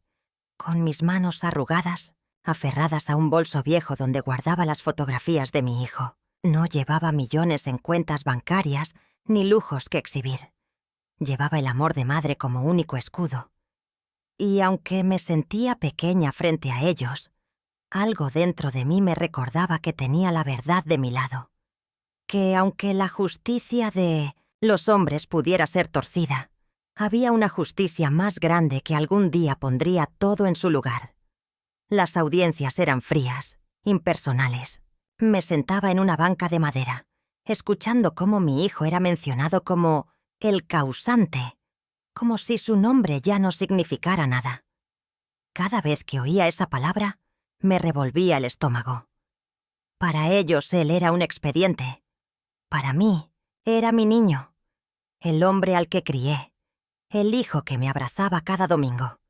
con mis manos arrugadas, aferradas a un bolso viejo donde guardaba las fotografías de mi hijo. No llevaba millones en cuentas bancarias ni lujos que exhibir. Llevaba el amor de madre como único escudo. Y aunque me sentía pequeña frente a ellos, algo dentro de mí me recordaba que tenía la verdad de mi lado. Que aunque la justicia de los hombres pudiera ser torcida, había una justicia más grande que algún día pondría todo en su lugar. Las audiencias eran frías, impersonales. Me sentaba en una banca de madera, escuchando cómo mi hijo era mencionado como el causante, como si su nombre ya no significara nada. Cada vez que oía esa palabra, me revolvía el estómago. Para ellos él era un expediente. Para mí, era mi niño, el hombre al que crié, el hijo que me abrazaba cada domingo.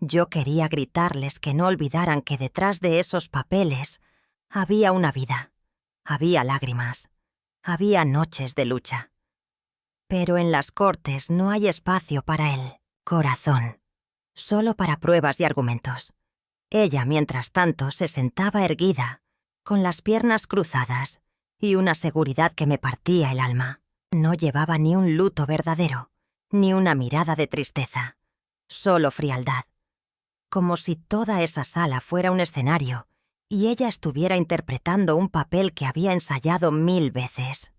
Yo quería gritarles que no olvidaran que detrás de esos papeles había una vida, había lágrimas, había noches de lucha. Pero en las cortes no hay espacio para el corazón, solo para pruebas y argumentos. Ella, mientras tanto, se sentaba erguida, con las piernas cruzadas y una seguridad que me partía el alma. No llevaba ni un luto verdadero, ni una mirada de tristeza, solo frialdad. como si toda esa sala fuera un escenario y ella estuviera interpretando un papel que había ensayado 1000 veces.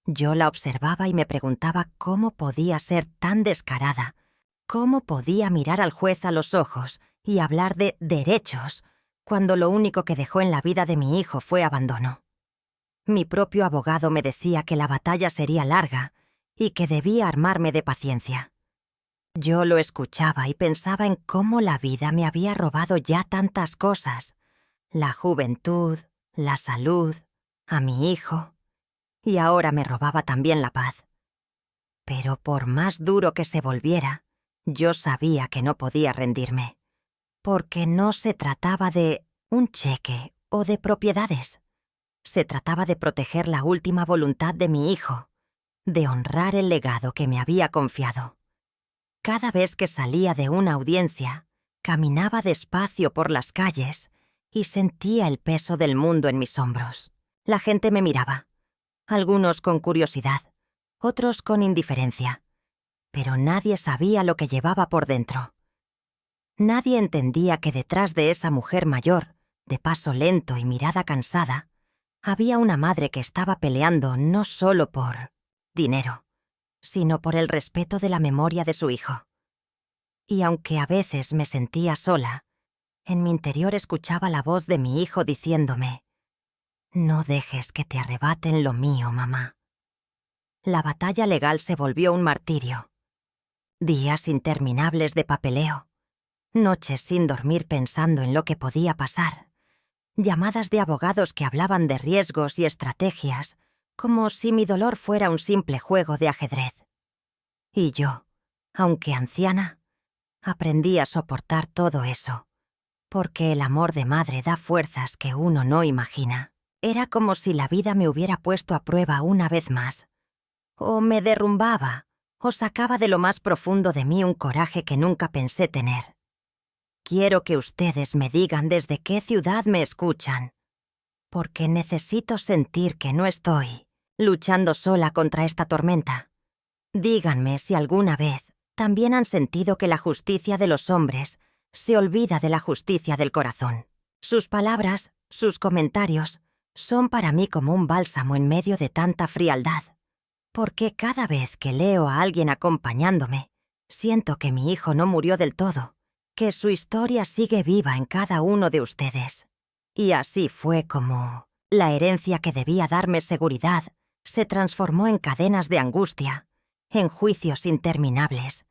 Yo la observaba y me preguntaba cómo podía ser tan descarada, cómo podía mirar al juez a los ojos y hablar de derechos cuando lo único que dejó en la vida de mi hijo fue abandono. Mi propio abogado me decía que la batalla sería larga y que debía armarme de paciencia. Yo lo escuchaba y pensaba en cómo la vida me había robado ya tantas cosas: la juventud, la salud, a mi hijo, y ahora me robaba también la paz. Pero por más duro que se volviera, yo sabía que no podía rendirme, porque no se trataba de un cheque o de propiedades. Se trataba de proteger la última voluntad de mi hijo, de honrar el legado que me había confiado. Cada vez que salía de una audiencia, caminaba despacio por las calles y sentía el peso del mundo en mis hombros. La gente me miraba, algunos con curiosidad, otros con indiferencia, pero nadie sabía lo que llevaba por dentro. Nadie entendía que detrás de esa mujer mayor, de paso lento y mirada cansada, había una madre que estaba peleando no solo por dinero, sino por el respeto de la memoria de su hijo. Y aunque a veces me sentía sola, en mi interior escuchaba la voz de mi hijo diciéndome: «No dejes que te arrebaten lo mío, mamá». La batalla legal se volvió un martirio. Días interminables de papeleo, noches sin dormir pensando en lo que podía pasar, llamadas de abogados que hablaban de riesgos y estrategias, como si mi dolor fuera un simple juego de ajedrez. Y yo, aunque anciana, aprendí a soportar todo eso, porque el amor de madre da fuerzas que uno no imagina. Era como si la vida me hubiera puesto a prueba una vez más. O me derrumbaba, o sacaba de lo más profundo de mí un coraje que nunca pensé tener. Quiero que ustedes me digan desde qué ciudad me escuchan, porque necesito sentir que no estoy luchando sola contra esta tormenta. Díganme si alguna vez también han sentido que la justicia de los hombres se olvida de la justicia del corazón. Sus palabras, sus comentarios, son para mí como un bálsamo en medio de tanta frialdad, porque cada vez que leo a alguien acompañándome, siento que mi hijo no murió del todo, que su historia sigue viva en cada uno de ustedes. Y así fue como la herencia que debía darme seguridad se transformó en cadenas de angustia, en juicios interminables,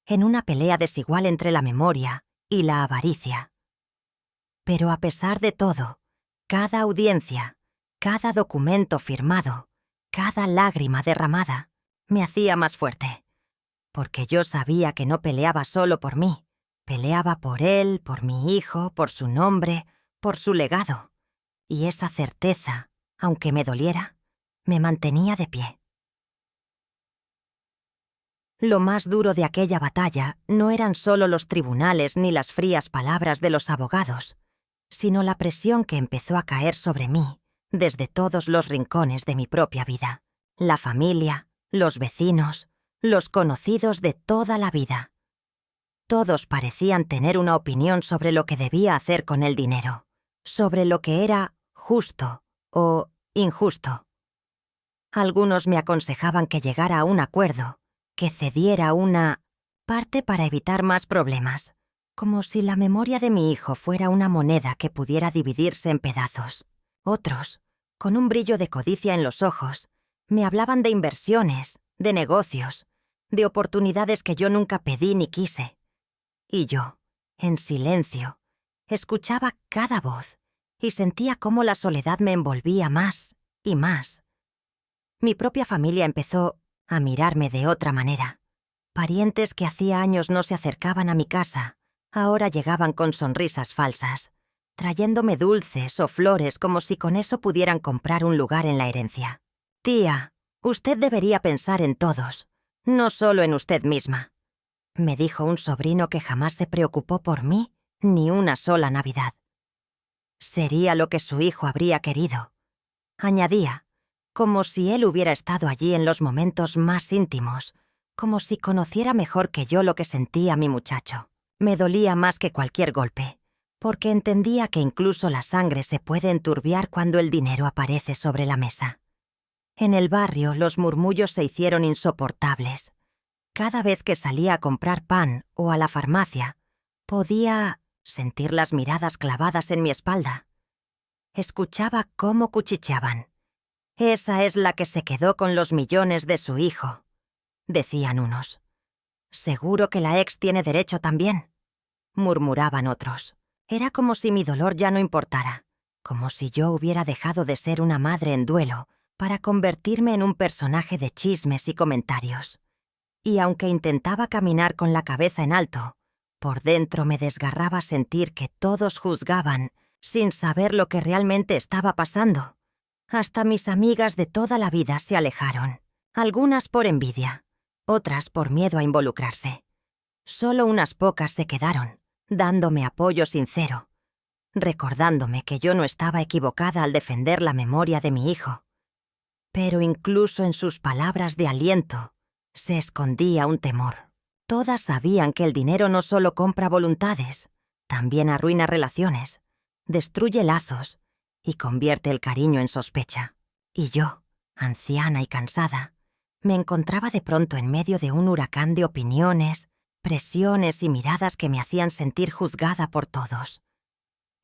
en una pelea desigual entre la memoria y la avaricia. Pero a pesar de todo, cada audiencia, cada documento firmado, cada lágrima derramada, me hacía más fuerte, porque yo sabía que no peleaba solo por mí, peleaba por él, por mi hijo, por su nombre, por su legado, y esa certeza, aunque me doliera, me mantenía de pie. Lo más duro de aquella batalla no eran solo los tribunales ni las frías palabras de los abogados, sino la presión que empezó a caer sobre mí desde todos los rincones de mi propia vida. La familia, los vecinos, los conocidos de toda la vida. Todos parecían tener una opinión sobre lo que debía hacer con el dinero, sobre lo que era justo o injusto. Algunos me aconsejaban que llegara a un acuerdo, que cediera una parte para evitar más problemas, como si la memoria de mi hijo fuera una moneda que pudiera dividirse en pedazos. Otros, con un brillo de codicia en los ojos, me hablaban de inversiones, de negocios, de oportunidades que yo nunca pedí ni quise. Y yo, en silencio, escuchaba cada voz y sentía cómo la soledad me envolvía más y más. Mi propia familia empezó a mirarme de otra manera. Parientes que hacía años no se acercaban a mi casa, ahora llegaban con sonrisas falsas, trayéndome dulces o flores como si con eso pudieran comprar un lugar en la herencia. «Tía, usted debería pensar en todos, no solo en usted misma», me dijo un sobrino que jamás se preocupó por mí ni una sola Navidad. Sería lo que su hijo habría querido. Añadía, como si él hubiera estado allí en los momentos más íntimos, como si conociera mejor que yo lo que sentía mi muchacho. Me dolía más que cualquier golpe, porque entendía que incluso la sangre se puede enturbiar cuando el dinero aparece sobre la mesa. En el barrio los murmullos se hicieron insoportables. Cada vez que salía a comprar pan o a la farmacia, podía sentir las miradas clavadas en mi espalda. Escuchaba cómo cuchicheaban. «Esa es la que se quedó con los millones de su hijo», decían unos. «Seguro que la ex tiene derecho también», murmuraban otros. Era como si mi dolor ya no importara, como si yo hubiera dejado de ser una madre en duelo para convertirme en un personaje de chismes y comentarios. Y aunque intentaba caminar con la cabeza en alto, por dentro me desgarraba sentir que todos juzgaban sin saber lo que realmente estaba pasando. Hasta mis amigas de toda la vida se alejaron, algunas por envidia, otras por miedo a involucrarse. Solo unas pocas se quedaron, dándome apoyo sincero, recordándome que yo no estaba equivocada al defender la memoria de mi hijo. Pero incluso en sus palabras de aliento se escondía un temor. Todas sabían que el dinero no solo compra voluntades, también arruina relaciones, destruye lazos y convierte el cariño en sospecha. Y yo, anciana y cansada, me encontraba de pronto en medio de un huracán de opiniones, presiones y miradas que me hacían sentir juzgada por todos.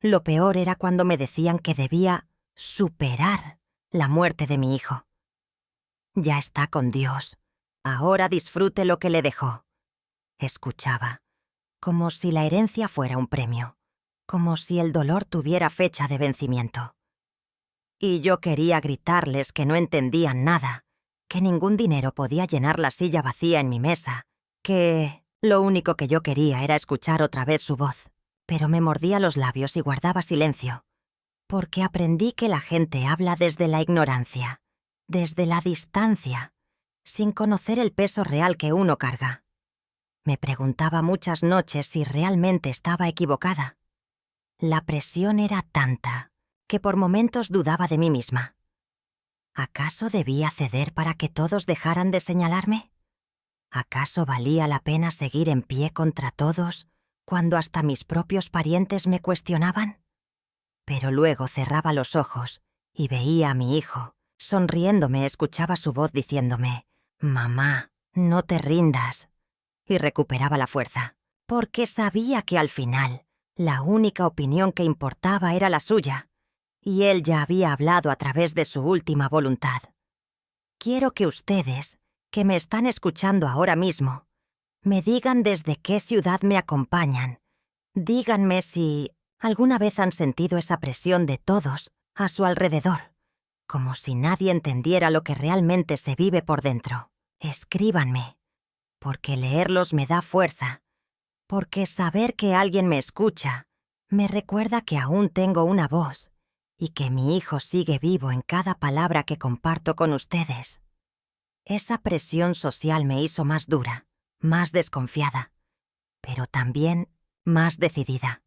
Lo peor era cuando me decían que debía superar la muerte de mi hijo. «Ya está con Dios. Ahora disfrute lo que le dejó», escuchaba, como si la herencia fuera un premio, como si el dolor tuviera fecha de vencimiento. Y yo quería gritarles que no entendían nada, que ningún dinero podía llenar la silla vacía en mi mesa, que lo único que yo quería era escuchar otra vez su voz. Pero me mordía los labios y guardaba silencio, porque aprendí que la gente habla desde la ignorancia, desde la distancia, sin conocer el peso real que uno carga. Me preguntaba muchas noches si realmente estaba equivocada. La presión era tanta que por momentos dudaba de mí misma. ¿Acaso debía ceder para que todos dejaran de señalarme? ¿Acaso valía la pena seguir en pie contra todos cuando hasta mis propios parientes me cuestionaban? Pero luego cerraba los ojos y veía a mi hijo. Sonriéndome escuchaba su voz diciéndome: «Mamá, no te rindas». Y recuperaba la fuerza, porque sabía que al final la única opinión que importaba era la suya, y él ya había hablado a través de su última voluntad. Quiero que ustedes, que me están escuchando ahora mismo, me digan desde qué ciudad me acompañan. Díganme si alguna vez han sentido esa presión de todos a su alrededor, como si nadie entendiera lo que realmente se vive por dentro. Escríbanme, porque leerlos me da fuerza, porque saber que alguien me escucha me recuerda que aún tengo una voz y que mi hijo sigue vivo en cada palabra que comparto con ustedes. Esa presión social me hizo más dura, más desconfiada, pero también más decidida.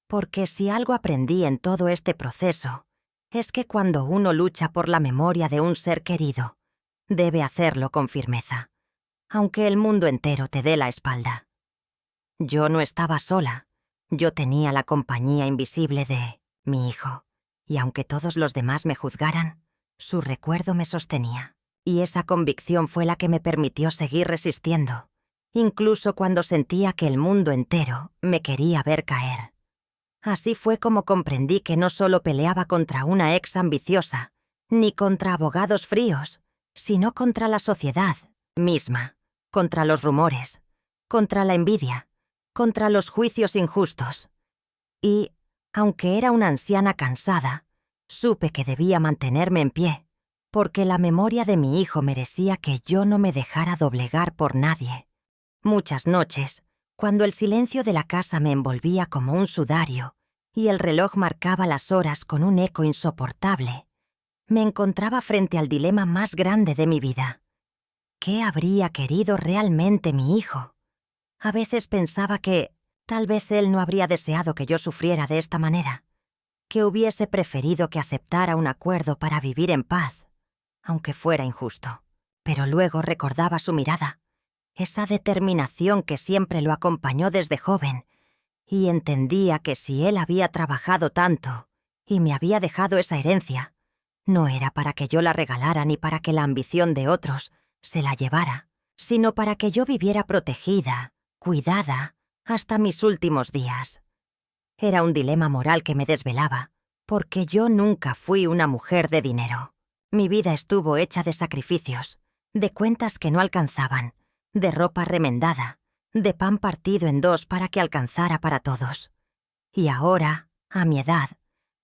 Porque si algo aprendí en todo este proceso, es que cuando uno lucha por la memoria de un ser querido, debe hacerlo con firmeza, aunque el mundo entero te dé la espalda. Yo no estaba sola, yo tenía la compañía invisible de mi hijo, y aunque todos los demás me juzgaran, su recuerdo me sostenía. Y esa convicción fue la que me permitió seguir resistiendo, incluso cuando sentía que el mundo entero me quería ver caer. Así fue como comprendí que no solo peleaba contra una ex ambiciosa, ni contra abogados fríos, sino contra la sociedad misma, contra los rumores, contra la envidia, contra los juicios injustos. Y, aunque era una anciana cansada, supe que debía mantenerme en pie, porque la memoria de mi hijo merecía que yo no me dejara doblegar por nadie. Muchas noches, cuando el silencio de la casa me envolvía como un sudario y el reloj marcaba las horas con un eco insoportable, me encontraba frente al dilema más grande de mi vida. ¿Qué habría querido realmente mi hijo? A veces pensaba que tal vez él no habría deseado que yo sufriera de esta manera, que hubiese preferido que aceptara un acuerdo para vivir en paz, aunque fuera injusto. Pero luego recordaba su mirada, esa determinación que siempre lo acompañó desde joven, y entendía que si él había trabajado tanto y me había dejado esa herencia, no era para que yo la regalara ni para que la ambición de otros se la llevara, sino para que yo viviera protegida, cuidada, hasta mis últimos días. Era un dilema moral que me desvelaba, porque yo nunca fui una mujer de dinero. Mi vida estuvo hecha de sacrificios, de cuentas que no alcanzaban, de ropa remendada, de pan partido en dos para que alcanzara para todos. Y ahora, a mi edad,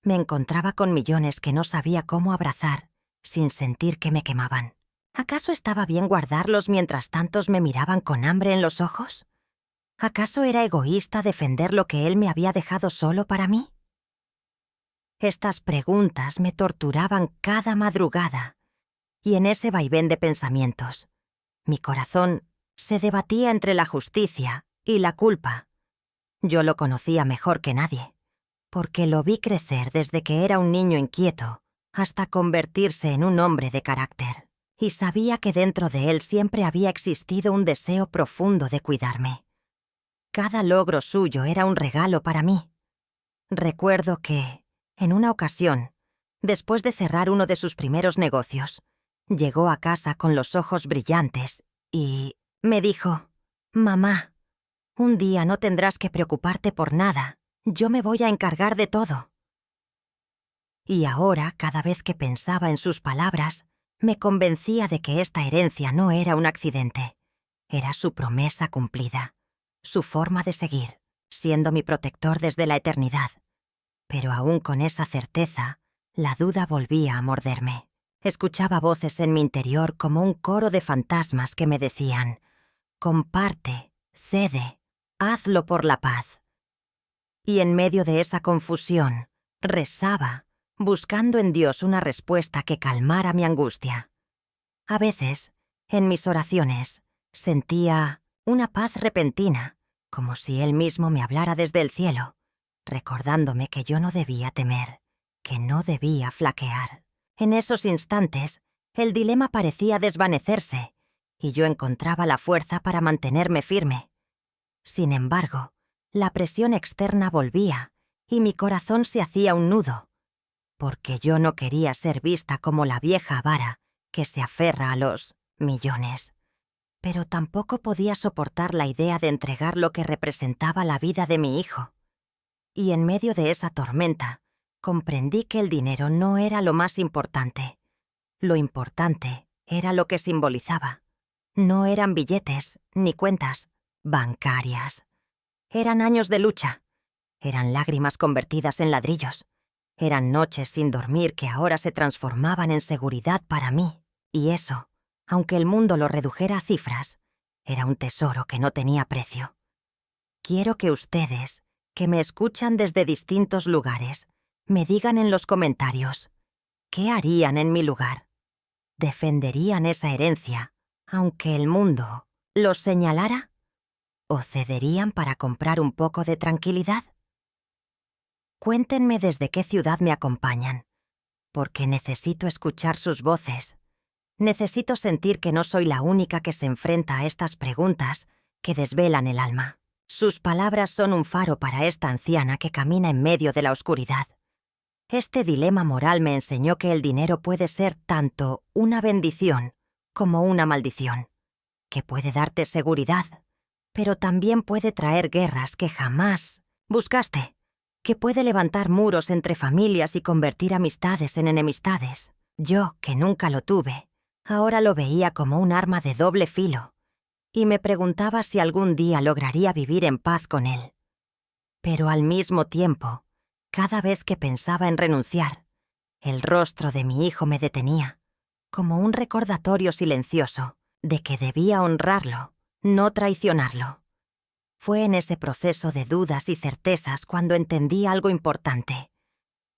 me encontraba con millones que no sabía cómo abrazar, sin sentir que me quemaban. ¿Acaso estaba bien guardarlos mientras tantos me miraban con hambre en los ojos? ¿Acaso era egoísta defender lo que él me había dejado solo para mí? Estas preguntas me torturaban cada madrugada, y en ese vaivén de pensamientos, mi corazón se debatía entre la justicia y la culpa. Yo lo conocía mejor que nadie, porque lo vi crecer desde que era un niño inquieto hasta convertirse en un hombre de carácter, y sabía que dentro de él siempre había existido un deseo profundo de cuidarme. Cada logro suyo era un regalo para mí. Recuerdo que, en una ocasión, después de cerrar uno de sus primeros negocios, llegó a casa con los ojos brillantes y me dijo: «Mamá, un día no tendrás que preocuparte por nada. Yo me voy a encargar de todo». Y ahora, cada vez que pensaba en sus palabras, me convencía de que esta herencia no era un accidente. Era su promesa cumplida, su forma de seguir, siendo mi protector desde la eternidad. Pero aún con esa certeza, la duda volvía a morderme. Escuchaba voces en mi interior como un coro de fantasmas que me decían: «Comparte, cede, hazlo por la paz». Y en medio de esa confusión, rezaba, buscando en Dios una respuesta que calmara mi angustia. A veces, en mis oraciones, sentía una paz repentina, como si Él mismo me hablara desde el cielo, recordándome que yo no debía temer, que no debía flaquear. En esos instantes, el dilema parecía desvanecerse, y yo encontraba la fuerza para mantenerme firme. Sin embargo, la presión externa volvía, y mi corazón se hacía un nudo, porque yo no quería ser vista como la vieja avara que se aferra a los millones. Pero tampoco podía soportar la idea de entregar lo que representaba la vida de mi hijo. Y en medio de esa tormenta, comprendí que el dinero no era lo más importante. Lo importante era lo que simbolizaba. No eran billetes ni cuentas bancarias. Eran años de lucha. Eran lágrimas convertidas en ladrillos. Eran noches sin dormir que ahora se transformaban en seguridad para mí. Y eso, aunque el mundo lo redujera a cifras, era un tesoro que no tenía precio. Quiero que ustedes, que me escuchan desde distintos lugares, me digan en los comentarios, ¿qué harían en mi lugar? ¿Defenderían esa herencia, aunque el mundo los señalara? ¿O cederían para comprar un poco de tranquilidad? Cuéntenme desde qué ciudad me acompañan, porque necesito escuchar sus voces. Necesito sentir que no soy la única que se enfrenta a estas preguntas que desvelan el alma. Sus palabras son un faro para esta anciana que camina en medio de la oscuridad. Este dilema moral me enseñó que el dinero puede ser tanto una bendición como una maldición, que puede darte seguridad, pero también puede traer guerras que jamás buscaste, que puede levantar muros entre familias y convertir amistades en enemistades. Yo, que nunca lo tuve, ahora lo veía como un arma de doble filo, y me preguntaba si algún día lograría vivir en paz con él. Pero al mismo tiempo, cada vez que pensaba en renunciar, el rostro de mi hijo me detenía, como un recordatorio silencioso de que debía honrarlo, no traicionarlo. Fue en ese proceso de dudas y certezas cuando entendí algo importante,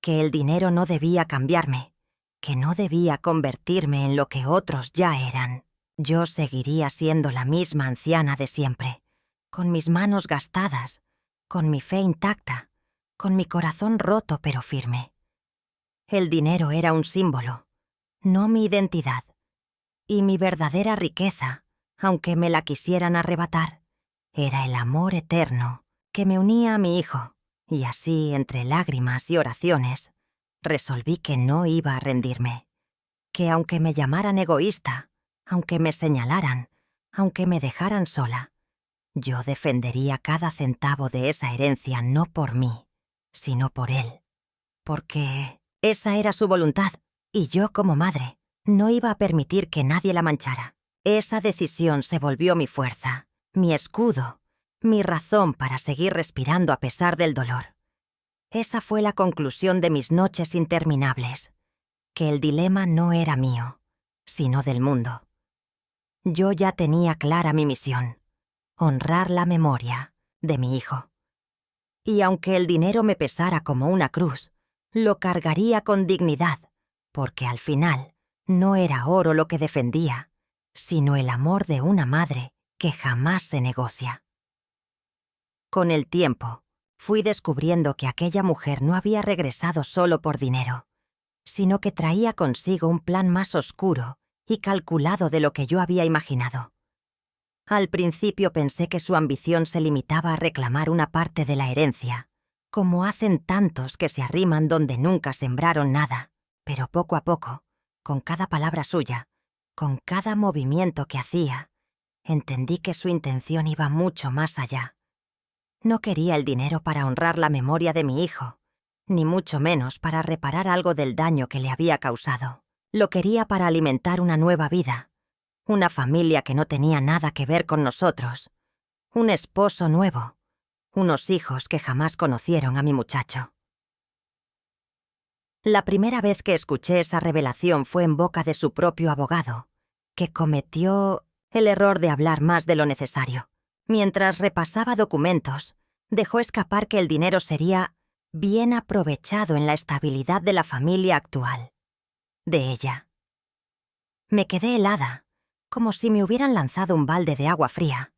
que el dinero no debía cambiarme, que no debía convertirme en lo que otros ya eran. Yo seguiría siendo la misma anciana de siempre, con mis manos gastadas, con mi fe intacta, con mi corazón roto pero firme. El dinero era un símbolo, no mi identidad, y mi verdadera riqueza, aunque me la quisieran arrebatar. Era el amor eterno que me unía a mi hijo, y así, entre lágrimas y oraciones, resolví que no iba a rendirme, que aunque me llamaran egoísta, aunque me señalaran, aunque me dejaran sola, yo defendería cada centavo de esa herencia no por mí, sino por él, porque esa era su voluntad, y yo como madre no iba a permitir que nadie la manchara. Esa decisión se volvió mi fuerza, mi escudo, mi razón para seguir respirando a pesar del dolor. Esa fue la conclusión de mis noches interminables, que el dilema no era mío, sino del mundo. Yo ya tenía clara mi misión: honrar la memoria de mi hijo. Y aunque el dinero me pesara como una cruz, lo cargaría con dignidad, porque al final no era oro lo que defendía, sino el amor de una madre que jamás se negocia. Con el tiempo, fui descubriendo que aquella mujer no había regresado solo por dinero, sino que traía consigo un plan más oscuro y calculado de lo que yo había imaginado. Al principio pensé que su ambición se limitaba a reclamar una parte de la herencia, como hacen tantos que se arriman donde nunca sembraron nada, pero poco a poco, con cada palabra suya, con cada movimiento que hacía, entendí que su intención iba mucho más allá. No quería el dinero para honrar la memoria de mi hijo, ni mucho menos para reparar algo del daño que le había causado. Lo quería para alimentar una nueva vida, una familia que no tenía nada que ver con nosotros, un esposo nuevo, unos hijos que jamás conocieron a mi muchacho. La primera vez que escuché esa revelación fue en boca de su propio abogado, que cometió el error de hablar más de lo necesario. Mientras repasaba documentos, dejó escapar que el dinero sería bien aprovechado en la estabilidad de la familia actual, de ella. Me quedé helada, como si me hubieran lanzado un balde de agua fría.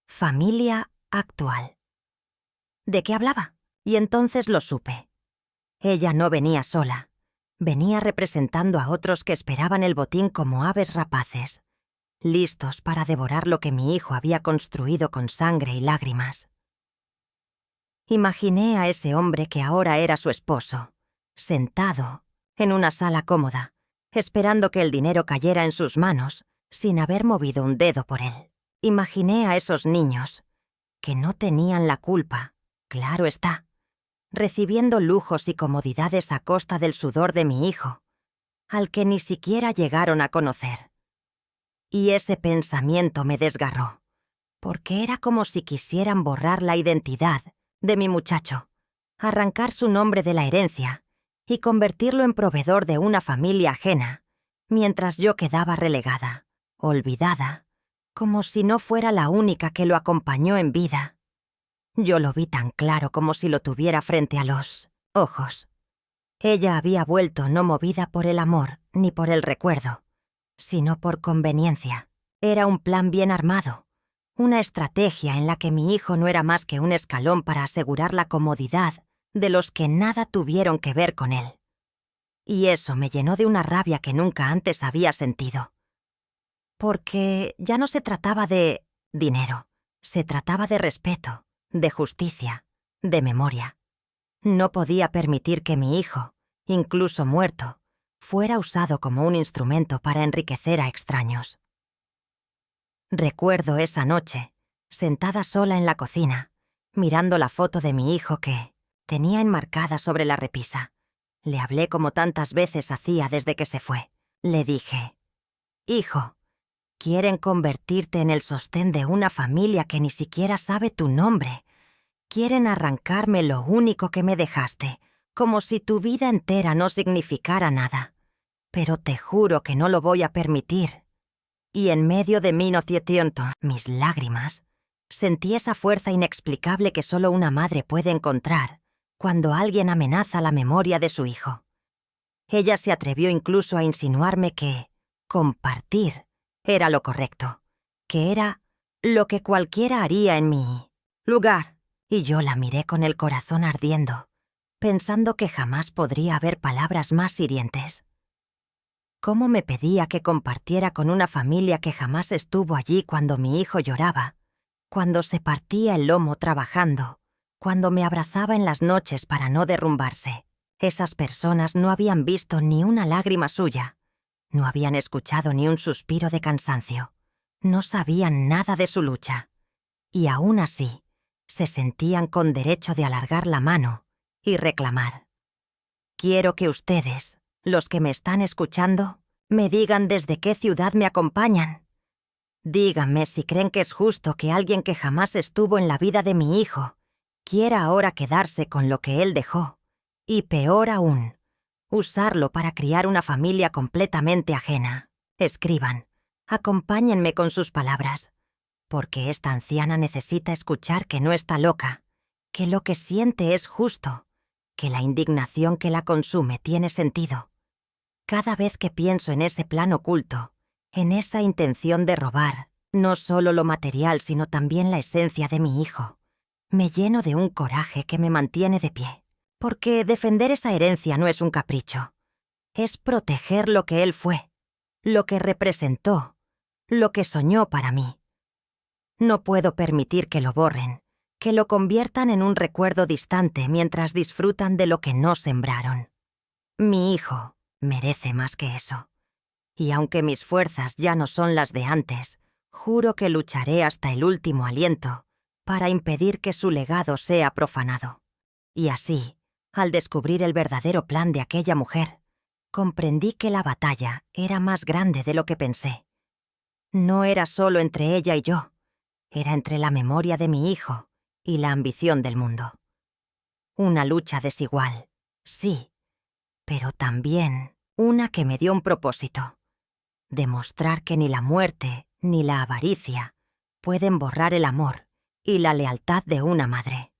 Familia actual. ¿De qué hablaba? Y entonces lo supe. Ella no venía sola. Venía representando a otros que esperaban el botín como aves rapaces, listos para devorar lo que mi hijo había construido con sangre y lágrimas. Imaginé a ese hombre que ahora era su esposo, sentado en una sala cómoda, esperando que el dinero cayera en sus manos, sin haber movido un dedo por él. Imaginé a esos niños, que no tenían la culpa, claro está, recibiendo lujos y comodidades a costa del sudor de mi hijo, al que ni siquiera llegaron a conocer. Y ese pensamiento me desgarró, porque era como si quisieran borrar la identidad de mi muchacho, arrancar su nombre de la herencia y convertirlo en proveedor de una familia ajena, mientras yo quedaba relegada, olvidada, como si no fuera la única que lo acompañó en vida. Yo lo vi tan claro como si lo tuviera frente a los ojos. Ella había vuelto no movida por el amor ni por el recuerdo, sino por conveniencia. Era un plan bien armado, una estrategia en la que mi hijo no era más que un escalón para asegurar la comodidad de los que nada tuvieron que ver con él. Y eso me llenó de una rabia que nunca antes había sentido. Porque ya no se trataba de dinero, se trataba de respeto, de justicia, de memoria. No podía permitir que mi hijo, incluso muerto, fuera usado como un instrumento para enriquecer a extraños. Recuerdo esa noche, sentada sola en la cocina, mirando la foto de mi hijo que tenía enmarcada sobre la repisa. Le hablé como tantas veces hacía desde que se fue. Le dije: «Hijo, quieren convertirte en el sostén de una familia que ni siquiera sabe tu nombre. Quieren arrancarme lo único que me dejaste, como si tu vida entera no significara nada. Pero te juro que no lo voy a permitir». Y en medio de mis lágrimas, sentí esa fuerza inexplicable que solo una madre puede encontrar cuando alguien amenaza la memoria de su hijo. Ella se atrevió incluso a insinuarme que compartir era lo correcto, que era lo que cualquiera haría en mi lugar. Y yo la miré con el corazón ardiendo, pensando que jamás podría haber palabras más hirientes. cómo me pedía que compartiera con una familia que jamás estuvo allí cuando mi hijo lloraba, cuando se partía el lomo trabajando, cuando me abrazaba en las noches para no derrumbarse. Esas personas no habían visto ni una lágrima suya, no habían escuchado ni un suspiro de cansancio, no sabían nada de su lucha, y aún así se sentían con derecho de alargar la mano y reclamar. Quiero que ustedes, los que me están escuchando, me digan desde qué ciudad me acompañan. Díganme si creen que es justo que alguien que jamás estuvo en la vida de mi hijo quiera ahora quedarse con lo que él dejó, y peor aún, usarlo para criar una familia completamente ajena. Escriban, acompáñenme con sus palabras, porque esta anciana necesita escuchar que no está loca, que lo que siente es justo, que la indignación que la consume tiene sentido. Cada vez que pienso en ese plan oculto, en esa intención de robar, no solo lo material sino también la esencia de mi hijo, me lleno de un coraje que me mantiene de pie, porque defender esa herencia no es un capricho, es proteger lo que él fue, lo que representó, lo que soñó para mí. No puedo permitir que lo borren, que lo conviertan en un recuerdo distante mientras disfrutan de lo que no sembraron. Mi hijo merece más que eso. Y aunque mis fuerzas ya no son las de antes, juro que lucharé hasta el último aliento para impedir que su legado sea profanado. Y así, al descubrir el verdadero plan de aquella mujer, comprendí que la batalla era más grande de lo que pensé. No era solo entre ella y yo, era entre la memoria de mi hijo y la ambición del mundo. Una lucha desigual, sí, pero también una que me dio un propósito: demostrar que ni la muerte ni la avaricia pueden borrar el amor y la lealtad de una madre.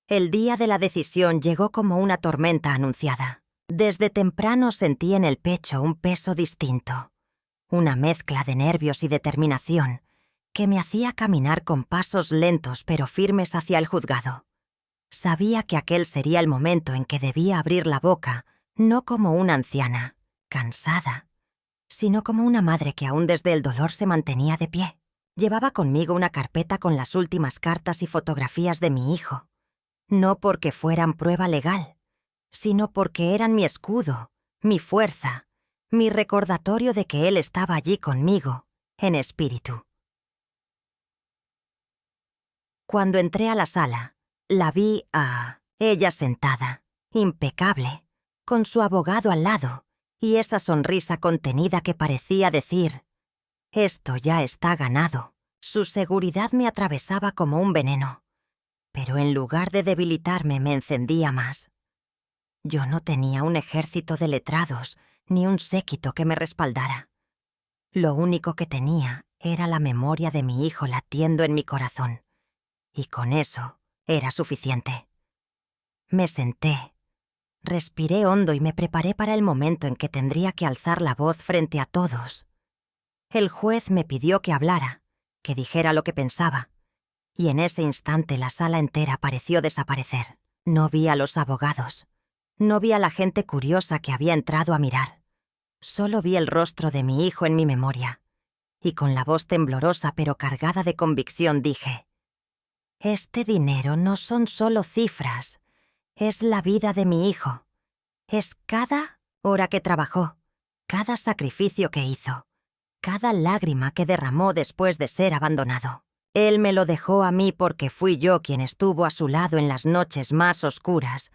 El día de la decisión llegó como una tormenta anunciada. Desde temprano sentí en el pecho un peso distinto, una mezcla de nervios y determinación que me hacía caminar con pasos lentos pero firmes hacia el juzgado. Sabía que aquel sería el momento en que debía abrir la boca, no como una anciana, cansada, sino como una madre que aún desde el dolor se mantenía de pie. Llevaba conmigo una carpeta con las últimas cartas y fotografías de mi hijo, no porque fueran prueba legal, sino porque eran mi escudo, mi fuerza, mi recordatorio de que él estaba allí conmigo, en espíritu. Cuando entré a la sala, la vi a ella sentada, impecable, con su abogado al lado, y esa sonrisa contenida que parecía decir: esto ya está ganado. Su seguridad me atravesaba como un veneno, pero en lugar de debilitarme me encendía más. Yo no tenía un ejército de letrados ni un séquito que me respaldara. Lo único que tenía era la memoria de mi hijo latiendo en mi corazón, y con eso era suficiente. Me senté, respiré hondo y me preparé para el momento en que tendría que alzar la voz frente a todos. El juez me pidió que hablara, que dijera lo que pensaba, y en ese instante la sala entera pareció desaparecer. No vi a los abogados, no vi a la gente curiosa que había entrado a mirar. Solo vi el rostro de mi hijo en mi memoria, y con la voz temblorosa pero cargada de convicción dije: este dinero no son solo cifras, es la vida de mi hijo. Es cada hora que trabajó, cada sacrificio que hizo, cada lágrima que derramó después de ser abandonado. Él me lo dejó a mí porque fui yo quien estuvo a su lado en las noches más oscuras,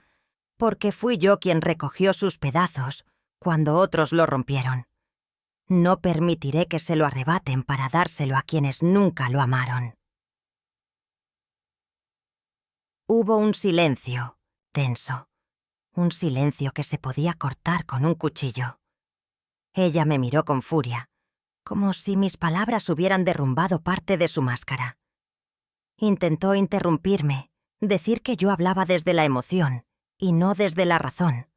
porque fui yo quien recogió sus pedazos cuando otros lo rompieron. No permitiré que se lo arrebaten para dárselo a quienes nunca lo amaron. Hubo un silencio tenso, un silencio que se podía cortar con un cuchillo. Ella me miró con furia, como si mis palabras hubieran derrumbado parte de su máscara. Intentó interrumpirme, decir que yo hablaba desde la emoción y no desde la razón,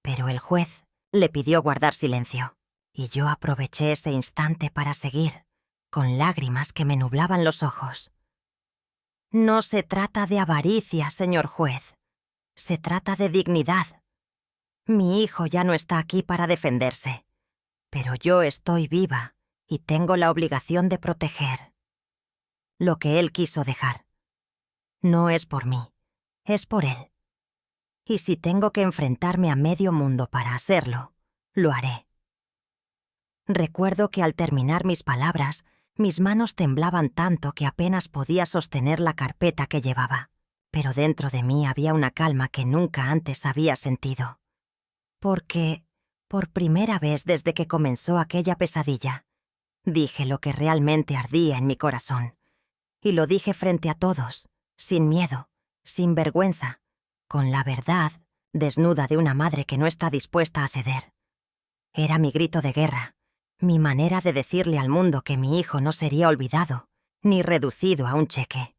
pero el juez le pidió guardar silencio, y yo aproveché ese instante para seguir, con lágrimas que me nublaban los ojos. No se trata de avaricia, señor juez. Se trata de dignidad. Mi hijo ya no está aquí para defenderse, pero yo estoy viva y tengo la obligación de proteger lo que él quiso dejar. No es por mí, es por él. Y si tengo que enfrentarme a medio mundo para hacerlo, lo haré. Recuerdo que al terminar mis palabras, mis manos temblaban tanto que apenas podía sostener la carpeta que llevaba. Pero dentro de mí había una calma que nunca antes había sentido. Porque, por primera vez desde que comenzó aquella pesadilla, dije lo que realmente ardía en mi corazón. Y lo dije frente a todos, sin miedo, sin vergüenza, con la verdad desnuda de una madre que no está dispuesta a ceder. Era mi grito de guerra, mi manera de decirle al mundo que mi hijo no sería olvidado, ni reducido a un cheque.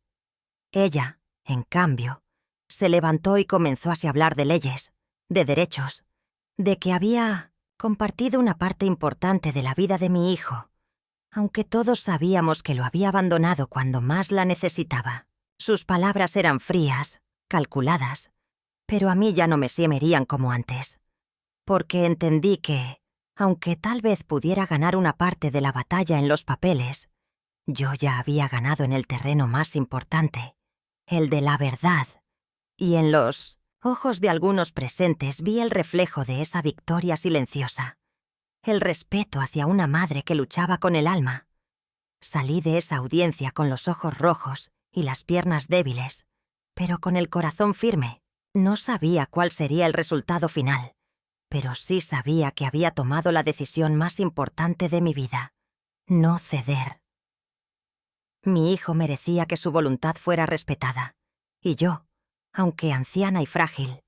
Ella, en cambio, se levantó y comenzó así a hablar de leyes, de derechos, de que había compartido una parte importante de la vida de mi hijo, aunque todos sabíamos que lo había abandonado cuando más la necesitaba. Sus palabras eran frías, calculadas, pero a mí ya no me siemerían como antes, porque entendí que, aunque tal vez pudiera ganar una parte de la batalla en los papeles, yo ya había ganado en el terreno más importante, el de la verdad, y en los ojos de algunos presentes vi el reflejo de esa victoria silenciosa, el respeto hacia una madre que luchaba con el alma. Salí de esa audiencia con los ojos rojos y las piernas débiles, pero con el corazón firme. No sabía cuál sería el resultado final, pero sí sabía que había tomado la decisión más importante de mi vida: no ceder. Mi hijo merecía que su voluntad fuera respetada, y yo, aunque anciana y frágil,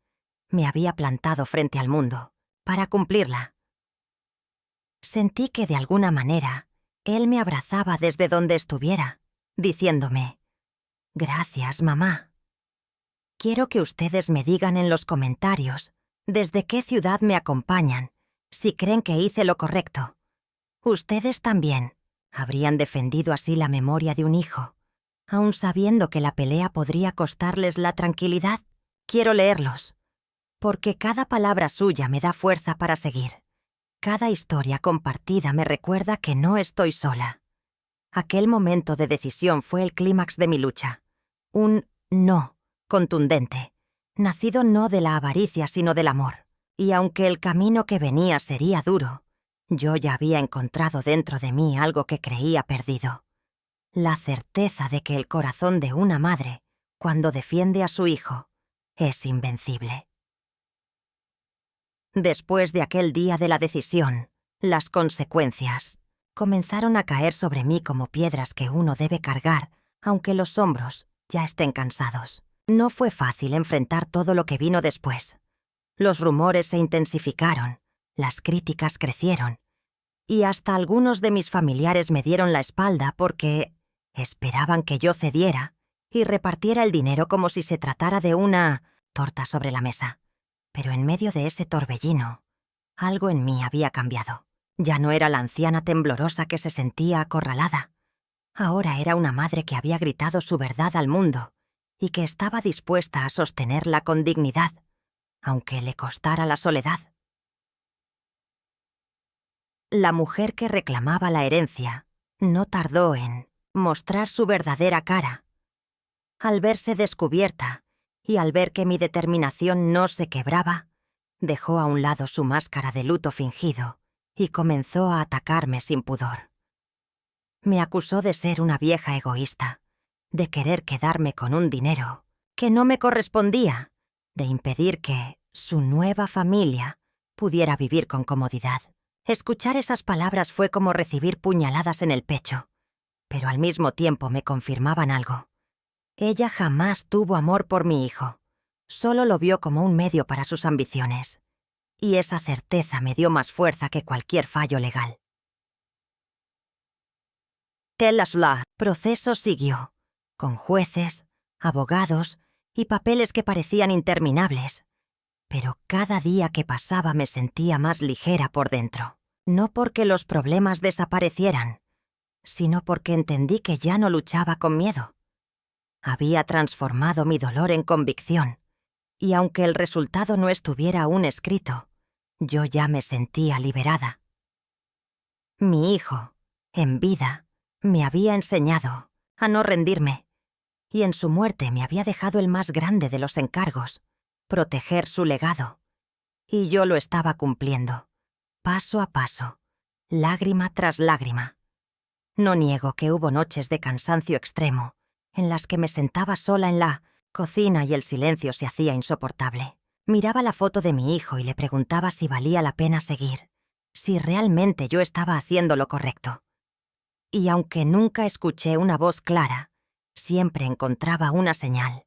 me había plantado frente al mundo para cumplirla. Sentí que de alguna manera él me abrazaba desde donde estuviera, diciéndome: «Gracias, mamá». Quiero que ustedes me digan en los comentarios desde qué ciudad me acompañan, si creen que hice lo correcto. Ustedes también habrían defendido así la memoria de un hijo, aun sabiendo que la pelea podría costarles la tranquilidad. Quiero leerlos, porque cada palabra suya me da fuerza para seguir. Cada historia compartida me recuerda que no estoy sola. Aquel momento de decisión fue el clímax de mi lucha. Un no contundente, nacido no de la avaricia sino del amor. Y aunque el camino que venía sería duro, yo ya había encontrado dentro de mí algo que creía perdido: la certeza de que el corazón de una madre, cuando defiende a su hijo, es invencible. Después de aquel día de la decisión, las consecuencias comenzaron a caer sobre mí como piedras que uno debe cargar, aunque los hombros ya estén cansados. No fue fácil enfrentar todo lo que vino después. Los rumores se intensificaron, las críticas crecieron, y hasta algunos de mis familiares me dieron la espalda porque esperaban que yo cediera y repartiera el dinero como si se tratara de una torta sobre la mesa. Pero en medio de ese torbellino, algo en mí había cambiado. Ya no era la anciana temblorosa que se sentía acorralada. Ahora era una madre que había gritado su verdad al mundo y que estaba dispuesta a sostenerla con dignidad, aunque le costara la soledad. La mujer que reclamaba la herencia no tardó en mostrar su verdadera cara. Al verse descubierta y al ver que mi determinación no se quebraba, dejó a un lado su máscara de luto fingido y comenzó a atacarme sin pudor. Me acusó de ser una vieja egoísta, de querer quedarme con un dinero que no me correspondía, de impedir que su nueva familia pudiera vivir con comodidad. Escuchar esas palabras fue como recibir puñaladas en el pecho, pero al mismo tiempo me confirmaban algo. Ella jamás tuvo amor por mi hijo, solo lo vio como un medio para sus ambiciones, y esa certeza me dio más fuerza que cualquier fallo legal. El proceso siguió, con jueces, abogados y papeles que parecían interminables, pero cada día que pasaba me sentía más ligera por dentro, no porque los problemas desaparecieran, sino porque entendí que ya no luchaba con miedo. Había transformado mi dolor en convicción, y aunque el resultado no estuviera aún escrito, Yo ya me sentía liberada. Mi hijo, en vida, me había enseñado a no rendirme, y en su muerte me había dejado el más grande de los encargos, proteger su legado. Y yo lo estaba cumpliendo, paso a paso, lágrima tras lágrima. No niego que hubo noches de cansancio extremo, en las que me sentaba sola en la cocina y el silencio se hacía insoportable. Miraba la foto de mi hijo y le preguntaba si valía la pena seguir, si realmente yo estaba haciendo lo correcto. Y aunque nunca escuché una voz clara, siempre encontraba una señal,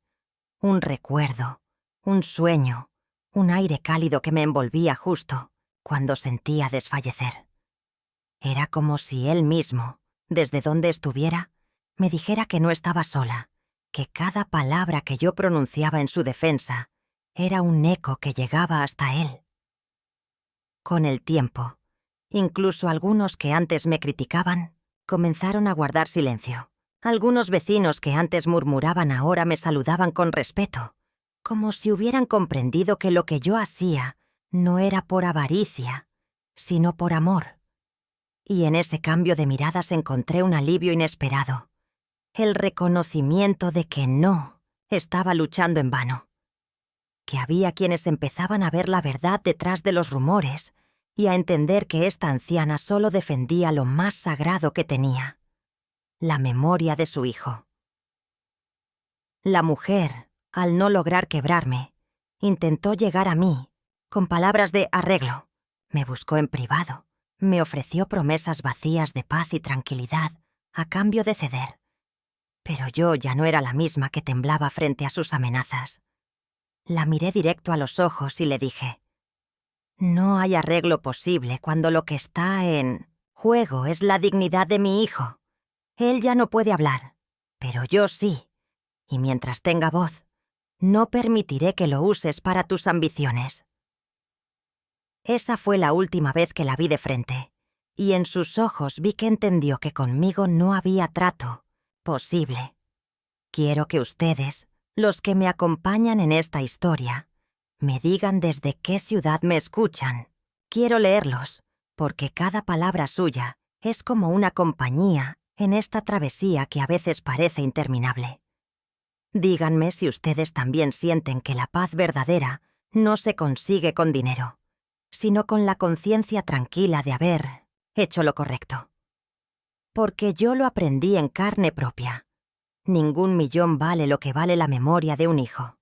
un recuerdo, un sueño, un aire cálido que me envolvía justo cuando sentía desfallecer. Era como si él mismo, desde donde estuviera, me dijera que no estaba sola, que cada palabra que yo pronunciaba en su defensa era un eco que llegaba hasta él. Con el tiempo, incluso algunos que antes me criticaban, comenzaron a guardar silencio. Algunos vecinos que antes murmuraban ahora me saludaban con respeto, como si hubieran comprendido que lo que yo hacía no era por avaricia, sino por amor. Y en ese cambio de miradas encontré un alivio inesperado, el reconocimiento de que no estaba luchando en vano, que había quienes empezaban a ver la verdad detrás de los rumores y a entender que esta anciana solo defendía lo más sagrado que tenía, la memoria de su hijo. La mujer, al no lograr quebrarme, intentó llegar a mí con palabras de arreglo. Me buscó en privado, me ofreció promesas vacías de paz y tranquilidad a cambio de ceder. Pero yo ya no era la misma que temblaba frente a sus amenazas. La miré directo a los ojos y le dije: no hay arreglo posible cuando lo que está en juego es la dignidad de mi hijo. Él ya no puede hablar, pero yo sí. Y mientras tenga voz, no permitiré que lo uses para tus ambiciones. Esa fue la última vez que la vi de frente, y en sus ojos vi que entendió que conmigo no había trato posible. Quiero que ustedes, los que me acompañan en esta historia, me digan desde qué ciudad me escuchan. Quiero leerlos, porque cada palabra suya es como una compañía en esta travesía que a veces parece interminable. Díganme si ustedes también sienten que la paz verdadera no se consigue con dinero, sino con la conciencia tranquila de haber hecho lo correcto. Porque yo lo aprendí en carne propia. Ningún millón vale lo que vale la memoria de un hijo.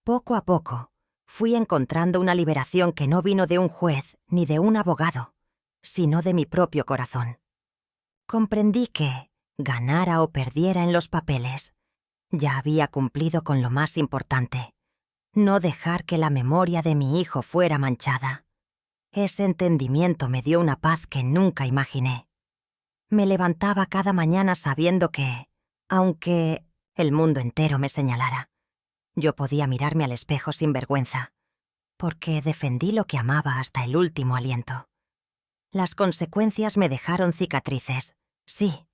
Poco a poco, fui encontrando una liberación que no vino de un juez ni de un abogado, sino de mi propio corazón. Comprendí que, ganara o perdiera en los papeles, ya había cumplido con lo más importante: no dejar que la memoria de mi hijo fuera manchada. Ese entendimiento me dio una paz que nunca imaginé. Me levantaba cada mañana sabiendo que, aunque el mundo entero me señalara, yo podía mirarme al espejo sin vergüenza, porque defendí lo que amaba hasta el último aliento. Las consecuencias me dejaron cicatrices, sí,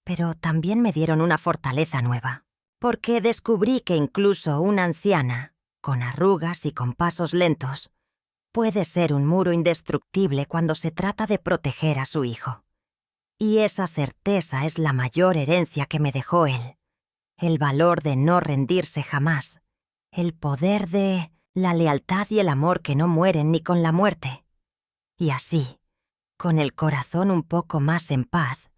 pero también me dieron una fortaleza nueva, porque descubrí que incluso una anciana, con arrugas y con pasos lentos, puede ser un muro indestructible cuando se trata de proteger a su hijo. Y esa certeza es la mayor herencia que me dejó él, el valor de no rendirse jamás, el poder de la lealtad y el amor que no mueren ni con la muerte. Y así, con el corazón un poco más en paz,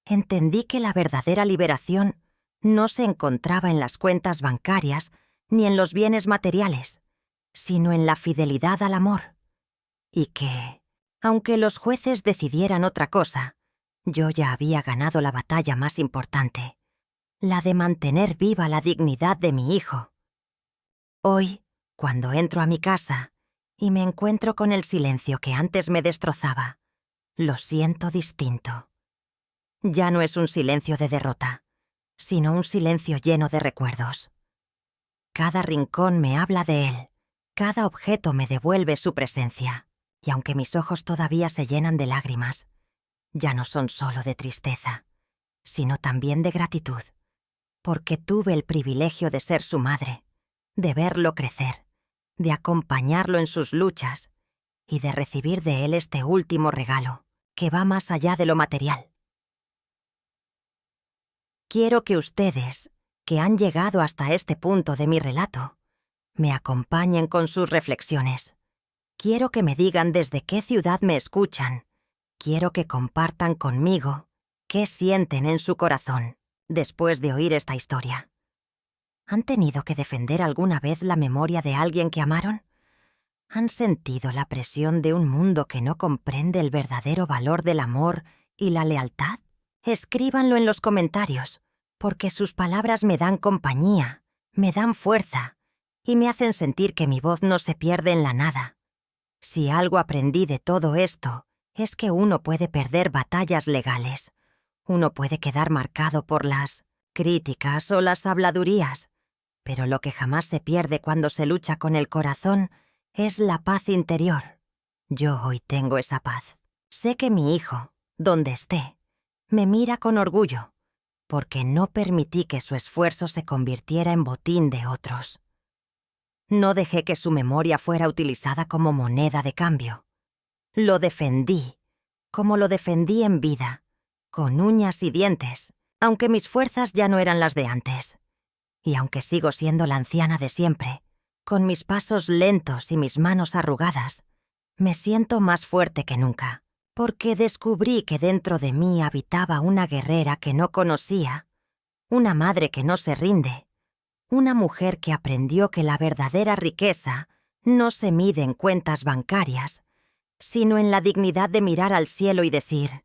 entendí que la verdadera liberación no se encontraba en las cuentas bancarias ni en los bienes materiales, sino en la fidelidad al amor. Y que, aunque los jueces decidieran otra cosa, yo ya había ganado la batalla más importante, la de mantener viva la dignidad de mi hijo. Hoy, cuando entro a mi casa y me encuentro con el silencio que antes me destrozaba, lo siento distinto. Ya no es un silencio de derrota, sino un silencio lleno de recuerdos. Cada rincón me habla de él, cada objeto me devuelve su presencia, y aunque mis ojos todavía se llenan de lágrimas, ya no son solo de tristeza, sino también de gratitud, porque tuve el privilegio de ser su madre, de verlo crecer, de acompañarlo en sus luchas y de recibir de él este último regalo, que va más allá de lo material. Quiero que ustedes, que han llegado hasta este punto de mi relato, me acompañen con sus reflexiones. Quiero que me digan desde qué ciudad me escuchan. Quiero que compartan conmigo qué sienten en su corazón después de oír esta historia. ¿Han tenido que defender alguna vez la memoria de alguien que amaron? ¿Han sentido la presión de un mundo que no comprende el verdadero valor del amor y la lealtad? Escríbanlo en los comentarios, porque sus palabras me dan compañía, me dan fuerza y me hacen sentir que mi voz no se pierde en la nada. Si algo aprendí de todo esto, es que uno puede perder batallas legales. Uno puede quedar marcado por las críticas o las habladurías, pero lo que jamás se pierde cuando se lucha con el corazón es la paz interior. Yo hoy tengo esa paz. Sé que mi hijo, donde esté, me mira con orgullo, porque no permití que su esfuerzo se convirtiera en botín de otros. No dejé que su memoria fuera utilizada como moneda de cambio. Lo defendí, como lo defendí en vida, con uñas y dientes, aunque mis fuerzas ya no eran las de antes. Y aunque sigo siendo la anciana de siempre, con mis pasos lentos y mis manos arrugadas, me siento más fuerte que nunca, porque descubrí que dentro de mí habitaba una guerrera que no conocía, una madre que no se rinde, una mujer que aprendió que la verdadera riqueza no se mide en cuentas bancarias, sino en la dignidad de mirar al cielo y decir: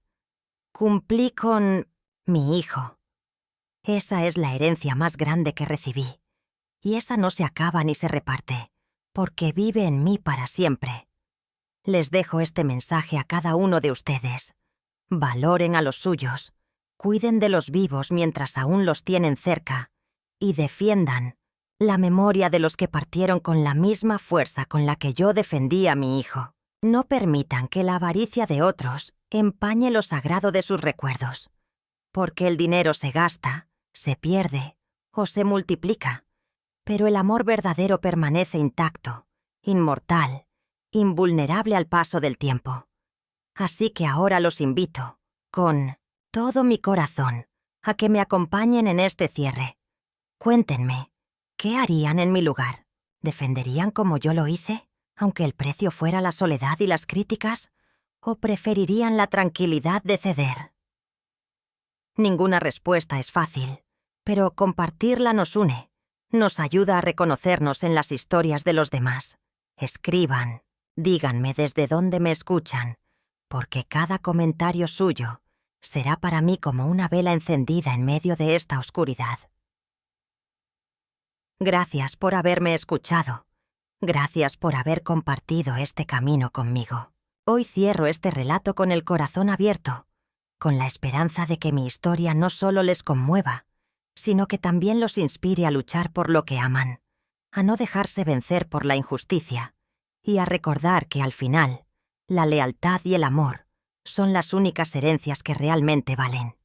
cumplí con mi hijo. Esa es la herencia más grande que recibí, y esa no se acaba ni se reparte, porque vive en mí para siempre. Les dejo este mensaje a cada uno de ustedes. Valoren a los suyos, cuiden de los vivos mientras aún los tienen cerca, y defiendan la memoria de los que partieron con la misma fuerza con la que yo defendí a mi hijo. No permitan que la avaricia de otros empañe lo sagrado de sus recuerdos, porque el dinero se gasta, se pierde o se multiplica, pero el amor verdadero permanece intacto, inmortal, invulnerable al paso del tiempo. Así que ahora los invito, con todo mi corazón, a que me acompañen en este cierre. Cuéntenme, ¿qué harían en mi lugar? ¿Defenderían como yo lo hice, aunque el precio fuera la soledad y las críticas? ¿O preferirían la tranquilidad de ceder? Ninguna respuesta es fácil, pero compartirla nos une, nos ayuda a reconocernos en las historias de los demás. Escriban, díganme desde dónde me escuchan, porque cada comentario suyo será para mí como una vela encendida en medio de esta oscuridad. Gracias por haberme escuchado. Gracias por haber compartido este camino conmigo. Hoy cierro este relato con el corazón abierto, con la esperanza de que mi historia no solo les conmueva, sino que también los inspire a luchar por lo que aman, a no dejarse vencer por la injusticia y a recordar que al final, la lealtad y el amor son las únicas herencias que realmente valen.